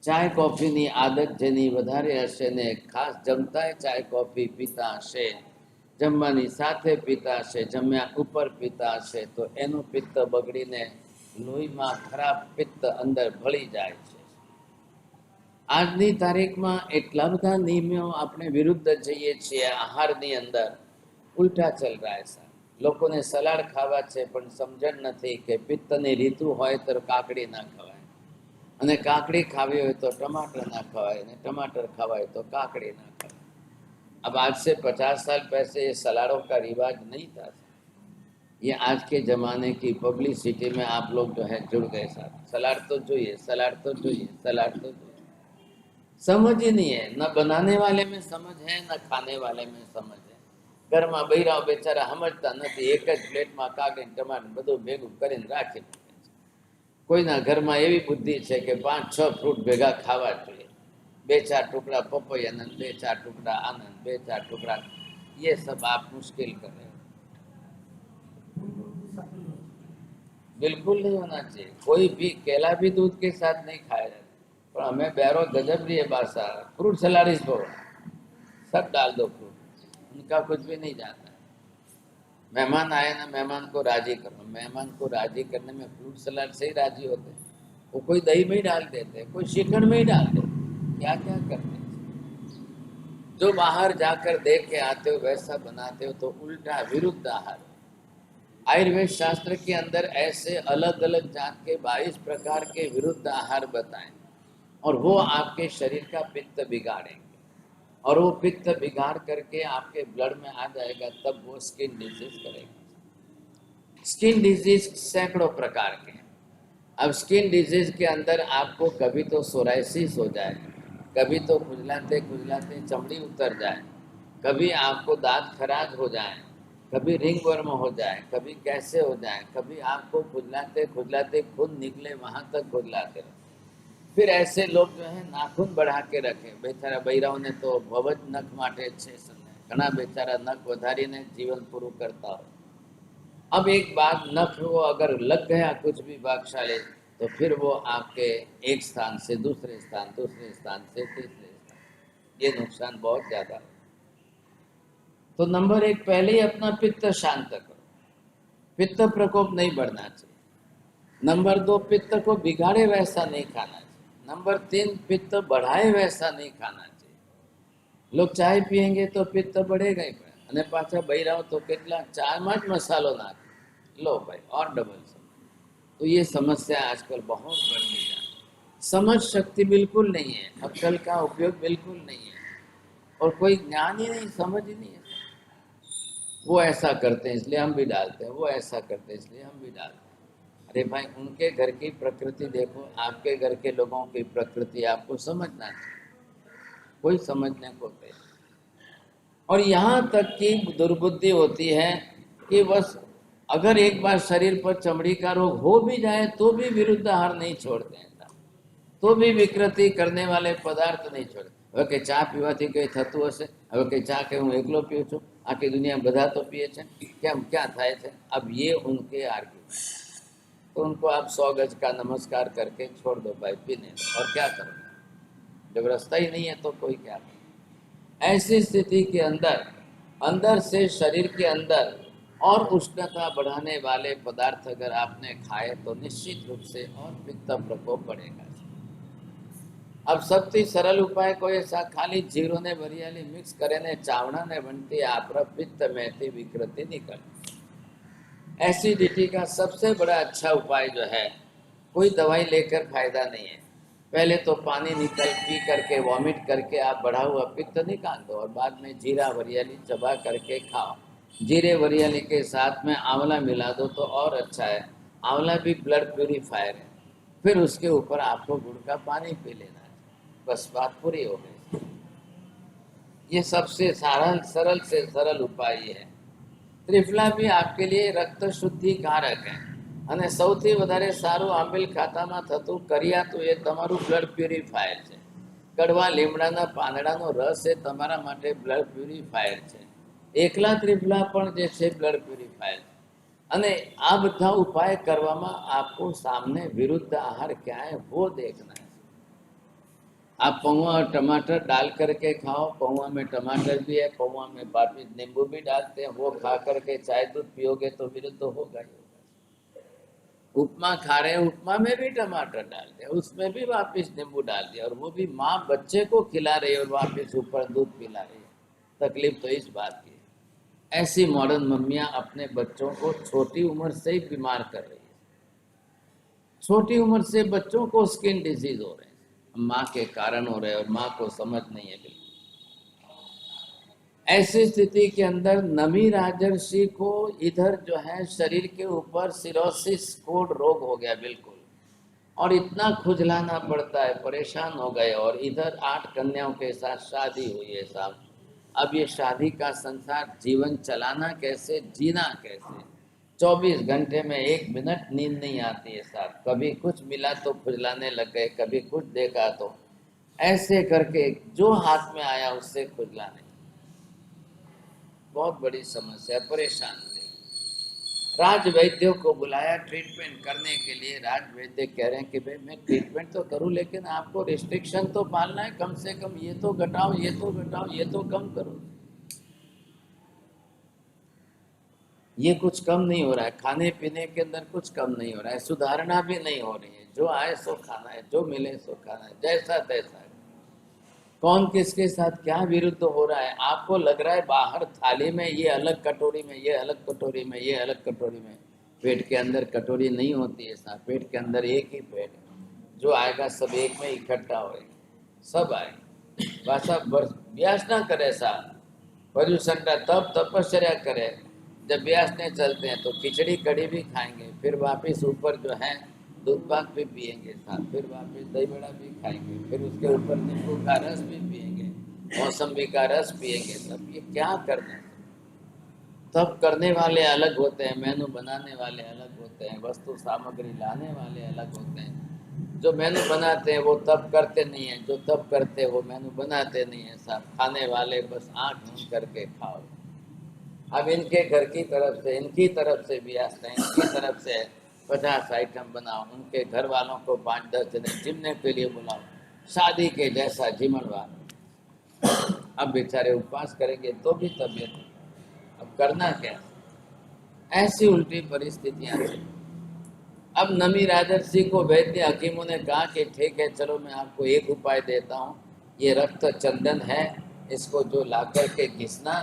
ચાય કોફીની આદત જેની વધારે હશે ને ખાસ જમતાય ચાય કોફી પીતા હશે, જમવાની સાથે પીતા હશે, જમ્યા ઉપર પીતા હશે તો એનું પિત્ત બગડીને લોહીમાં ખરાબ પિત્ત અંદર ભળી જાય છે. આજની તારીખમાં એટલા બધા નિયમો આપણે વિરુદ્ધ જઈએ છીએ આહારની અંદર, ઉલટા ચલ રહા है સાહેબ. લોકોને સલાડ ખાવા છે પણ સમજણ નથી કે પિત્તની ઋતુ હોય તો કાકડી ના ખવાય, અને કાકડી ખાવી હોય તો टमाटर ना खवाए, અને टमाटर खवाए तो काकड़ी ना खवाए. अब आज से 50 साल पहले ये सलाड़ों का रिवाज नहीं था. ये आज के जमाने की पब्लिसिटी में आप लोग जो है जुड़ गए साहब. सलाड तो જોઈએ, सलाड तो જોઈએ, सलाड तो જોઈએ. समझ ही नहीं है, न बनाने वाले में समझ है न खाने वाले में समझ है. ઘરમાં બૈરાઓ બેચારા સમજતા નથી, એક જ પ્લેટમાં કાકડી ટમાટર બધું ભેગું કરીને રાખી મૂકે છે. કોઈના ઘરમાં એવી બુદ્ધિ છે કે 5-6 ફ્રૂટ ભેગા ખાવા જોઈએ, 2-4 टुकड़ा पपैया, 2-4 टुकड़ा आनंद, 2-4 टुकड़ा, ये सब आप मुश्किल कर रहे हो. बिल्कुल नहीं होना चाहिए. कोई भी केला भी दूध के साथ नहीं खाया जाता. पर हमें बैरो गजब रही है बासा, फ्रूट सलाडिस को सब डाल दो फ्रूट, उनका कुछ भी नहीं जाता है. मेहमान आए ना, मेहमान को राजी करो. मेहमान को राजी करने में फ्रूट सलाड से ही राजी होते हैं. वो कोई दही में ही डाल देते हैं, कोई श्रीखंड में ही डाल देते हैं. क्या क्या करते हैं. जो बाहर जाकर देख के आते हो वैसा बनाते हो तो उल्टा विरुद्ध आहार. आयुर्वेद शास्त्र के अंदर ऐसे अलग अलग जात के 22 प्रकार के विरुद्ध आहार बताएं, और वो आपके शरीर का पित्त बिगाड़ेंगे, और वो पित्त बिगाड़ करके आपके ब्लड में आ जाएगा, तब वो स्किन डिजीज करेगा. स्किन डिजीज सैकड़ों प्रकार के हैं. अब स्किन डिजीज के अंदर आपको कभी तो सोराइसिस हो जाए, कभी तो खुजलाते खुजलाते चमड़ी उतर जाए, कभी आपको दांत खराज हो जाए, कभी रिंग वर्म हो जाए, कभी कैसे हो जाए, कभी आपको खुजलाते खुजलाते खून निकले वहाँ तक खुजलाते रहे. फिर ऐसे लोग जो है नाखून बढ़ा के रखे. बेचारा બૈરાઓને તો બહુ જ નખ માટે છે, ઘણા બેચારા નખ વધારીને जीवन पूરું करता हो. अब एक बात, नख वो अगर लग गया कुछ भी भागशाली तो फिर वो आपके एक स्थान से दूसरे स्थान, दूसरे स्थान से तीसरे स्थान, ये नुकसान बहुत ज्यादा है. तो नंबर 1, पहले ही अपना पित्त शांत करो. पित्त प्रकोप नहीं बढ़ना चाहिए. नंबर 2, पित्त को बिगाड़े वैसा नहीं खाना चाहिए. नंबर 3, पित्त बढ़ाए वैसा नहीं खाना चाहिए. लोग चाय पिएंगे तो पित्त बढ़ेगा ही बढ़ेगा, અને પાછા બૈરાઓ તો કેટલા ચામાં જ મસાલો નાખે, लो भाई और डबल. तो ये समस्या आजकल बहुत बढ़ती है. समझ शक्ति बिल्कुल नहीं है, अक्ल का उपयोग बिल्कुल नहीं है, और कोई ज्ञान ही नहीं, समझ ही नहीं है. वो ऐसा करते हैं इसलिए हम भी डालते हैं, वो ऐसा करते हैं इसलिए हम भी डालते हैं. अरे भाई, उनके घर की प्रकृति देखो, आपके घर के लोगों की प्रकृति आपको समझना चाहिए. कोई समझने को तैयार. और यहाँ तक की दुर्बुद्धि होती है कि बस अगर एक बार शरीर पर चमड़ी का रोग हो भी जाए तो भी विरुद्ध आहार नहीं छोड़ते हैं, तो भी विकृति करने वाले पदार्थ नहीं छोड़ते. હવે કે ચા પીવાથી કઈ થતું હશે? હવે કે ચા કે હું એકલો પીઉં છું, આખી दुनिया બધા तो पिए છે, કેમ क्या થાય છે? अब ये उनके आर्ग्यूमेंट. तो उनको आप 100 गज का नमस्कार करके छोड़ दो भाई, पीने दो. और क्या करो, जब रास्ता ही नहीं है तो कोई क्या करे. ऐसी स्थिति के अंदर अंदर से शरीर के अंदर और उष्णता बढ़ाने वाले पदार्थ अगर आपने खाए तो निश्चित रूप से और पित्त प्रकोप बढ़ेगा. अब सबसे सरल उपाय कोई ऐसा, खाली जीरो ने वरियाली मिक्स करे ने चावड़ा ने बनती आप पित्त में थी विकृति निकल. एसिडिटी का सबसे बड़ा अच्छा उपाय जो है, कोई दवाई लेकर फायदा नहीं है. पहले तो पानी निकल पी करके वॉमिट करके आप बढ़ा हुआ पित्त निकाल दो, और बाद में जीरा वरियाली चबा करके खाओ. जीरे वरियाली के साथ में आंवला मिला दो तो और अच्छा है. आंवला भी ब्लड प्यूरिफायर है. फिर उसके ऊपर आपको गुड़ का पानी पी लेना है, बस बात पूरी हो गई. ये सबसे सरल से सरल उपाय है. त्रिफला भी आपके लिए रक्त शुद्धिकारक है, અને સૌથી વધારે સારું આંબીલ ખાતામાં થતું કરિયાતું એ તમારું બ્લડ પ્યુરિફાયર છે. કડવા લીમડાના પાંદડાનો રસ એ તમારા માટે બ્લડ પ્યુરિફાયર છે. એકલા ત્રિફલા પણ જે છે બ્લડ પ્યુરિફાયર છે. અને આ બધા ઉપાય કરવામાં आपको सामने विरुद्ध आहार क्या है वो देखना है. आप पौवा और टमाटर डाल करके खाओ, पौवा में टमाटर भी है, पौवा में वापिस नींबू भी डालते हैं, वो खा करके चाय दूध पियोगे तो विरुद्ध होगा ही होगा। उपमा खा रहे हैं, उपमा में भी टमाटर डाल दिया, उसमें भी वापिस नींबू डाल दिया, और वो भी माँ बच्चे को खिला रही है और वापिस ऊपर दूध पिला रही है। तकलीफ तो इस बात की है। ऐसी मॉडर्न मम्मियाँ अपने बच्चों को छोटी उम्र से ही बीमार कर रही है। छोटी उम्र से बच्चों को स्किन डिजीज हो रहे हैं, माँ के कारण हो रहे हैं, और माँ को समझ नहीं है बिल्कुल। ऐसी स्थिति के अंदर नमी राजर्षि को इधर जो है शरीर के ऊपर सिरोसिस कोड रोग हो गया बिल्कुल, और इतना खुजलाना पड़ता है, परेशान हो गए, और इधर 8 कन्याओं के साथ शादी हुई है साहब। अब ये शादी का संसार जीवन चलाना कैसे, जीना कैसे? 24 घंटे में 1 मिनट नींद नहीं आती है साहब। कभी कुछ मिला तो खुजलाने लग गए, कभी कुछ देखा तो ऐसे करके जो हाथ में आया उससे खुजलाने। बहुत बड़ी समस्या, परेशान थे। राज वैद्यों को बुलाया ट्रीटमेंट करने के लिए। राज वैद्य कह रहे हैं कि भाई मैं ट्रीटमेंट तो करूं, लेकिन आपको रिस्ट्रिक्शन तो पालना है, कम से कम ये तो घटाओ, ये तो घटाओ, ये तो कम करो। ये कुछ कम नहीं हो रहा है, खाने पीने के अंदर कुछ कम नहीं हो रहा है, सुधारना भी नहीं हो रही है। जो आए सो खाना है, जो मिले सो खाना है, जैसा तैसा है। कौन किसके साथ क्या विरुद्ध हो रहा है, आपको लग रहा है बाहर थाली में ये अलग, कटोरी में ये अलग, कटोरी में ये अलग, कटोरी में। पेट के अंदर कटोरी नहीं होती है साहब, पेट के अंदर एक ही पेट है। जो आएगा सब एक में इकट्ठा होएगा, सब आएगा। बस आप ब्यास ना करे साहब, पर्यूषण का तप तपश्चर्या करे। जब ब्यास नहीं चलते हैं तो खिचड़ी कड़ी भी खाएंगे, फिर वापस ऊपर जो है दूध पाक भी पिएंगे साथ, फिर वापस दही बड़ा भी खाएंगे, फिर उसके ऊपर नींबू का रस भी पिएंगे, मौसम्बी का रस पिएंगे। सब ये क्या करना है? तब करने वाले अलग होते हैं, मेनू बनाने वाले अलग होते हैं, वस्तु सामग्री लाने वाले अलग होते हैं। जो मेनू बनाते हैं वो तब करते नहीं है, जो तब करते हैं वो मेनू बनाते नहीं है साहब। खाने वाले बस आँख मूंद करके खाओ। अब इनके घर की तरफ से, इनकी तरफ से भी आते हैं, इनकी तरफ से 50 आइटम बनाओ, उनके घर वालों को 5-10 जने जिमने के लिए बुलाओ, शादी के जैसा जिमनवार। अब बेचारे उपवास करेंगे तो भी तबीयत, अब करना क्या? ऐसी उल्टी परिस्थितियां थी। अब नमी राजर्षि को वैद्य हकीमों ने कहा कि ठीक है, चलो मैं आपको एक उपाय देता हूँ, ये रक्त चंदन है, इसको जो ला करके घिसना,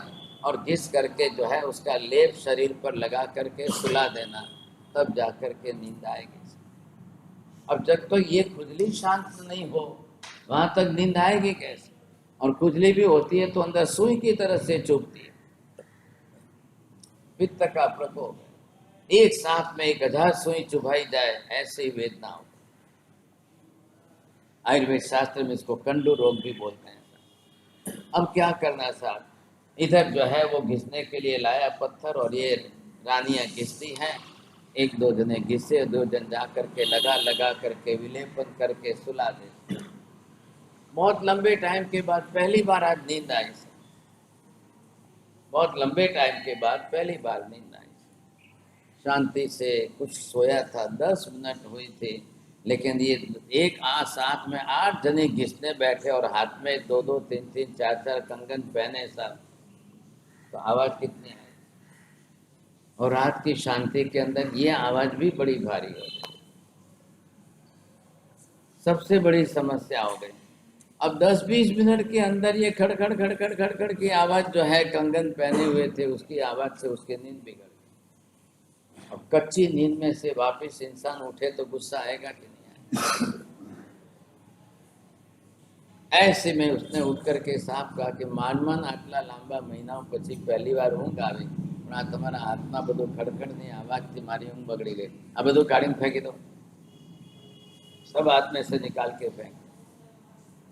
और घिस करके जो है उसका लेप शरीर पर लगा करके सुला देना, तब जा करके नींद आएगी। अब जब तक तो ये खुजली शांत नहीं हो, वहां तक नींद आएगी कैसे? और खुजली भी होती है तो अंदर सुई की तरह से चुभती है, पित्त का प्रकोप। एक साथ में 1000 सुई चुभाई जाए, ऐसी वेदना हो। आयुर्वेद शास्त्र में इसको कंडू रोग भी बोलते हैं। अब क्या करना साहब? इधर जो है वो घिसने के लिए लाया पत्थर, और ये रानियां घिसती हैं। 1-2 जने घिसे, 2 जन जा करके लगा करके विलेपन करके सुला दे। बहुत लंबे टाइम के बाद पहली बार आज नींद आई। बहुत लंबे टाइम के बाद पहली बार नींद आई। शांति से कुछ सोया था, 10 मिनट हुई थी, लेकिन ये एक साथ में 8 जने घिसने बैठे, और हाथ में 2-2, 3-3, 4-4 कंगन पहने साहब, तो आवाज कितनी है? और रात की शांति के अंदर ये आवाज भी बड़ी भारी हो गई। सबसे बड़ी समस्या हो गई। अब 10-20 मिनट के अंदर ये खड़खड़ खड़खड़ खड़खड़ की आवाज जो है, कंगन पहने हुए थे उसकी आवाज से उसकी नींद बिगड़ गई। अब कच्ची नींद में से वापस इंसान उठे तो गुस्सा आएगा कि नहीं आएगा? ऐसे में उसने उठ करके साफ कहा कि मान आटला लांबा महीनाओं પછી પહેલી વાર ઊંઘ આવી, પણ આ તમારા હાથમાં બધું ખડખડની આવાજથી મારી ઊંઘ બગડી ગઈ। આ બધું કાઢીને ફેંકી દો, सब हाथ में से निकाल के फेंक।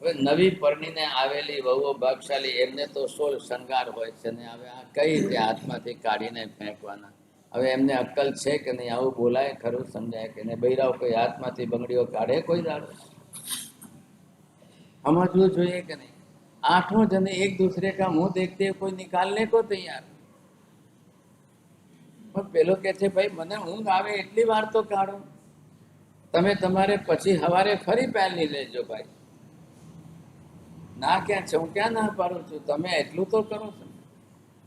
હવે નવી પરણીને આવેલી વહુઓ ભાગશાળી, એમને તો 16 શણગાર હોય છે ને, હવે આ કઈ રીતે હાથમાંથી કાઢીને ફેંકવાના? હવે એમને અક્કલ છે કે નહીં? આવું બોલાય ખરું? સમજાય કે નહીં? બૈરાઓ કોઈ હાથમાંથી બંગડીઓ કાઢે કોઈ દાડો? समझવું જોઈએ કે નહીં? 8 जने एक दूसरे का मुंह देखते कोई निकालने को तैयार, પણ પેલો કહે છે ભાઈ મને ઊંઘ આવે એટલી વાર તો કાઢો, તમે તમારે પછી સવારે ફરી પહેલી લેજો ભાઈ। ના ક્યાં છે? હું ક્યાં ના પાડું છું? તમે એટલું તો કરો છો.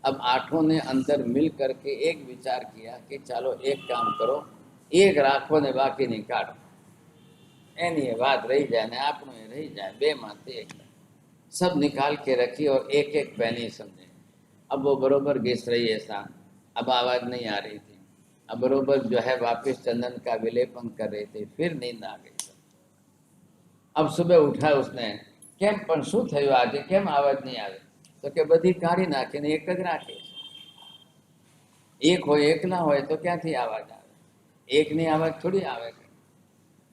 अब आठों ने अंदर मिल करके एक विचार किया कि चलो एक काम करो, एक राखो ने बाकी नहीं काढो, एनी ये बात रही जाए ने आपनो ये रही जाए, बे माते एक सब निकाल के रखी और एक एक पैनी समझे। अब वो बरोबर घिस रही है शाम, अब आवाज नहीं आ रही थी, अब बरोबर जो है वापिस चंदन का विलेपन कर रहे थे, फिर नींद आ गई। अब सुबह उठा उसने, केम पण શું થયું આજે, કેમ આવાજ નહીં આવે? તો કે બધી કાઢી નાખીને એક જ રાખી છે. एक हो एकला हो तो क्या थी आवाज आवे? एक नहीं आवाज थोड़ी आवे।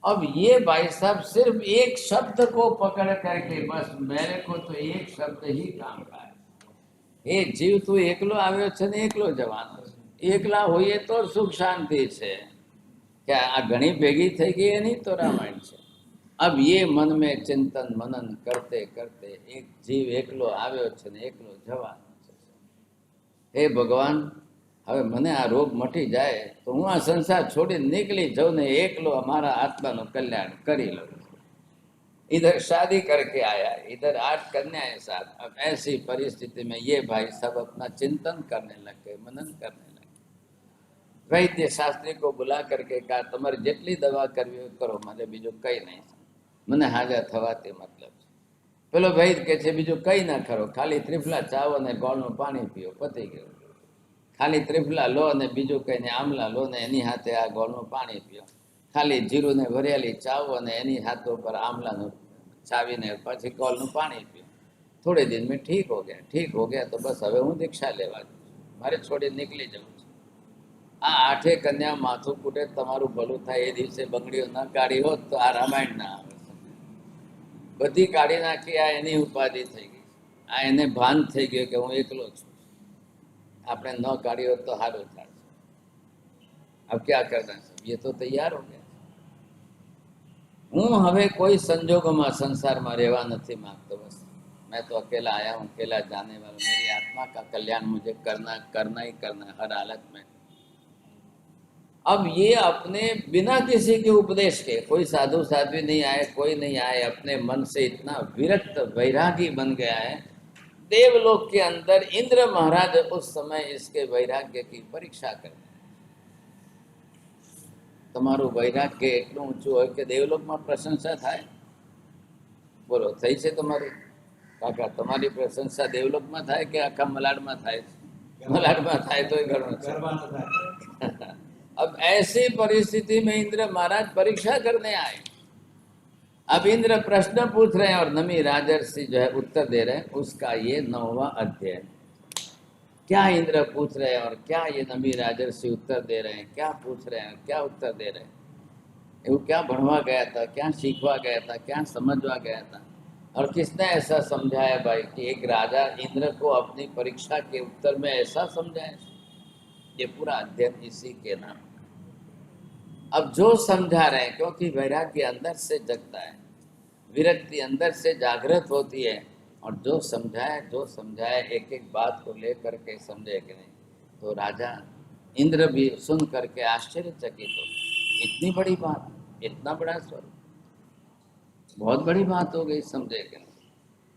अब ये भाई साहब सिर्फ एक शब्द को पकड़ करके बस मेरे को तो एक शब्द ही काम का है। એ જીવ તું એકલો આવ્યો છે ને એકલો જવાનો છે. એકલા હોઈએ તો સુખ શાંતિ છે કે આ ઘણી ભેગી થઈ ગઈ એની તો રામાયણ છે. अब ये मन में चिंतन मनन करते करते एक जीव एकलो આવ્યો છે ને એકલો જવાનો છે. હે ભગવાન, હવે મને આ રોગ મટી જાય તો હું આ સંસાર છોડીને નીકળી જાઉં ને એકલો અમારા આત્માનું કલ્યાણ કરી લઉં. इधर शादी करके आया, इधर 8 कन्याएं साथ। अब ऐसी परिस्थिति में ये भाई सब अपना चिंतन करने लगे, मनन करने लगे। वैद्य शास्त्री को बुला करके कहा तुम्हारे जेटली दवा करवी हो करो, मारे बीजू कई नहीं, मने हाजर थवाती मतलब छे। पेलो वैद्य के छे बीजू कई ना करो, खाली त्रिफला चावो ने गोळનું पाणी पीओ, पती गयो। खाली त्रिफला लो ने बीजू कई ने आमला लो ने एनी हाथे आ गोळનું पाणी पीओ। खाली जीरु ने भरेली चाव ने एनी हाथों पर आमला चावी ने पछी गोळનું पाणी पीओ। थोड़े दिन में ठीक हो गया। ठीक हो गया तो बस हवे हूँ दीक्षा लेवा मारे छोड़ी निकली जाऊँ। आ 8 कन्या माथुं कूटे तमारुं भલું થાય એ દિવસે બંગડીઓ ન કાઢી હોત તો આ રામાયણ ના આવે। બધી કાઢી નાખી, આ એની ઉપાધિ થઈ ગઈ, આ એને ભાન થઈ ગયું કે હું એકલો છું। આપણે ન કાઢી હોત તો સારું થાય। अब क्या करना है? ये तो तैयार हो गया। હું હવે કોઈ સંજોગોમાં સંસારમાં રહેવા નથી માંગતો। બસ मैं तो अकेला आया हूँ, अकेला जाने वाला। मेरी आत्मा का कल्याण मुझे करना करना ही करना है हर हालत में। अब ये अपने बिना किसी के उपदेश के, कोई साधु साध्वी नहीं आए, कोई नहीं आए, अपने मन से इतना विरक्त वैरागी बन गया है। देवलोक के अंदर इंद्र महाराज उस समय इसके वैराग्य की परीक्षा करते। તમારું વૈરાગ્ય એટલું ઊંચું હોય કે દેવલોકમાં પ્રશંસા થાય? બોલો, થઈ છે તમારી? કાકા, તમારી પ્રશંસા દેવલોકમાં થાય કે આખા મલાડમાં થાય? મલાડમાં થાય તોય ઘણું છે। अब ऐसी परिस्थिति में इंद्र महाराज परीक्षा करने आए। अब इंद्र प्रश्न पूछ रहे हैं और नमी राजर्षि जो है उत्तर दे रहे हैं। उसका ये 9वां अध्याय। क्या इंद्र पूछ रहे हैं और क्या ये नमी राजर्षि उत्तर दे रहे हैं? क्या पूछ रहे हैं, क्या उत्तर दे रहे हैं? वो क्या भणवा गया था, क्या सीखवा गया था, क्या समझवा गया था? और किसने ऐसा समझाया भाई कि एक राजा इंद्र को अपनी परीक्षा के उत्तर में ऐसा समझाया? ये पूरा अध्ययन इसी के नाम। अब जो समझा रहे हैं, क्योंकि वैराग्य अंदर से जगता है, विरक्ति अंदर से जागृत होती है, और जो समझाए एक एक बात को लेकर के समझे कि नहीं, तो राजा इंद्र भी सुन करके आश्चर्यचकित हो। इतनी बड़ी बात, इतना बड़ा स्वरूप, बहुत बड़ी बात हो गई, समझे कि नहीं?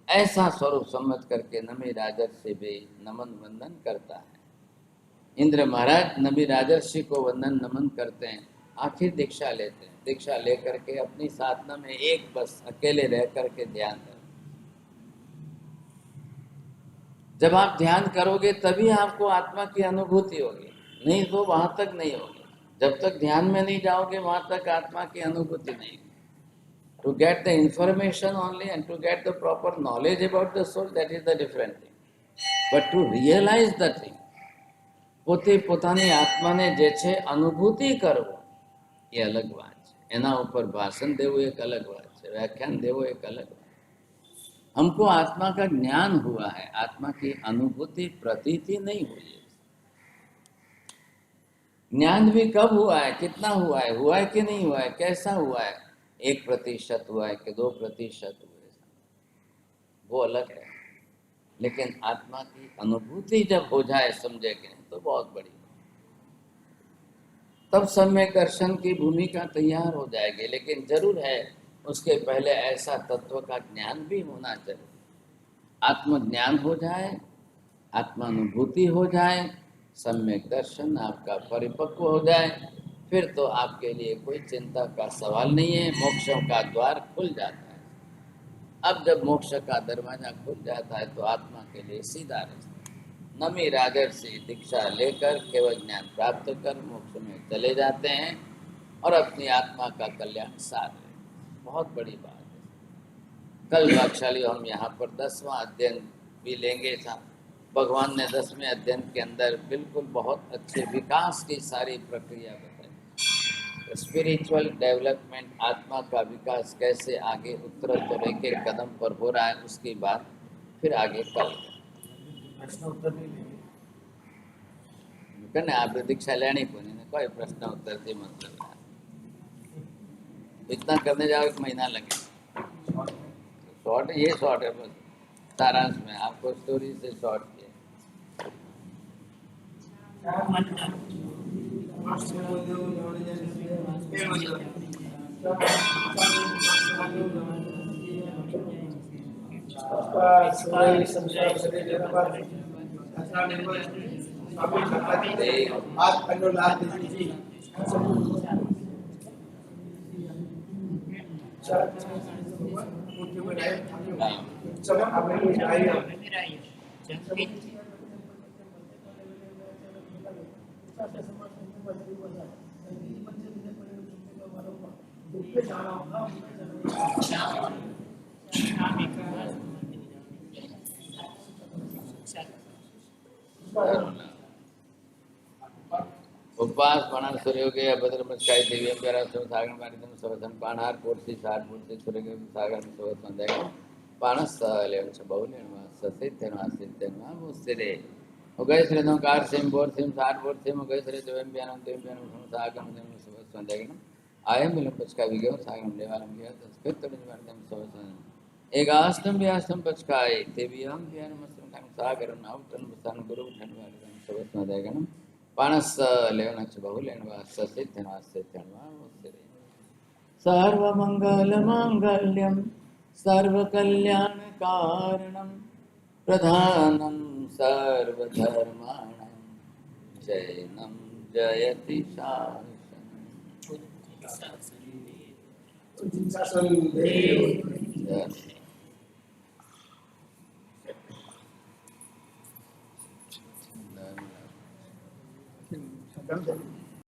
ऐसा स्वरूप समझ करके नमी राजर्षि भी नमन वंदन करता है। इंद्र महाराज नमी राजर्षि को वंदन नमन करते हैं, आखिर दीक्षा लेते हैं। दीक्षा लेकर के अपनी साधना में एक बस अकेले रह करके ध्यान करें। जब आप ध्यान करोगे तभी आपको आत्मा की अनुभूति होगी, नहीं तो वहां तक नहीं होगी। जब तक ध्यान में नहीं जाओगे वहां तक आत्मा की अनुभूति नहीं। To get the information only and to get the proper knowledge about the soul, that is the different thing. But to realise the thing, પોતે પોતાની આત્માને જે છે અનુભૂતિ કરવો, એ અલગ વાત છે। એના ઉપર ભાષણ દેવું એક અલગ વાત છે, વ્યાખ્યાન દેવું એક अलग बात। हमको आत्मा का ज्ञान हुआ है, आत्मा की अनुभूति प्रतीति नहीं हुई है। ज्ञान भी कब हुआ है, कितना हुआ है कि नहीं हुआ है, कैसा हुआ है? 1% हुआ है कि 2% हुआ है, वो अलग है। लेकिन आत्मा की अनुभूति जब हो जाए, समझे कि नहीं, तो बहुत बड़ी, तब सम्यक दर्शन की भूमिका तैयार हो जाएगी। लेकिन जरूर है उसके पहले ऐसा तत्व का ज्ञान भी होना चाहिए। आत्मज्ञान हो जाए, आत्मानुभूति हो जाए, सम्यक दर्शन आपका परिपक्व हो जाए, फिर तो आपके लिए कोई चिंता का सवाल नहीं है, मोक्षों का द्वार खुल जाता है। अब जब मोक्ष का दरवाजा खुल जाता है तो आत्मा के लिए सीधा रास्ता, नमी राजर्षि दीक्षा लेकर केवल ज्ञान प्राप्त कर मोक्ष में चले जाते हैं और अपनी आत्मा का कल्याण साध लेते हैं। बहुत बड़ी बात है। कल भागशाली हम यहाँ पर 10वां अध्ययन भी लेंगे। भगवान ने 10वें अध्ययन के अंदर बिल्कुल बहुत अच्छे विकास की सारी प्रक्रिया बताई। स्पिरिचुअल डेवलपमेंट, आत्मा का विकास कैसे आगे उत्तरोत्तर एक एक कदम पर हो रहा है, उसकी बात फिर आगे कल प्रश्न उत्तर नहीं लेंगे। कने आप दीक्षा लेनी कोनी ने कोई प्रश्न उत्तर से मतलब है। इतना करने जाओ 1 महीना लगे। शॉर्ट ये शॉर्ट है बस, सारांश में आपको स्टोरी से शॉर्ट किया। उपवास बाणा सूर्योगे अभद्र मस्काई देवी प्यारा सागण मारिदम सवसन पानहार पोर्सी सार पोर्सी सूर्योगे सागण सवसन देगा पानस लेवन से बहुले ससे तेनवा से तेनवा मुस्तिरे उगय श्री कार सिम बोर सिम सार बोर सिम उगय श्री देवम ब्यानम देवम ब्यानम सागण देवम सवसन देगा आयम मिलम पचका विगम सागण देवालम गया तस्कृत तड़न मारिदम सवसन एकास्तम व्यास्तम पचकाय देवीयम ब्यानम मस्तम सागण नाउतन बसन गुरु धन्यवाद सवसन देगा पानस लेवन बहुलेनवा ससिद्धनवा सिद्धनवा मुस्तिरे सर्वमंगलमांगल्यं सर्वकल्याणकारणं प्रधानं सर्वधर्माणां जैनं जयति शासनं।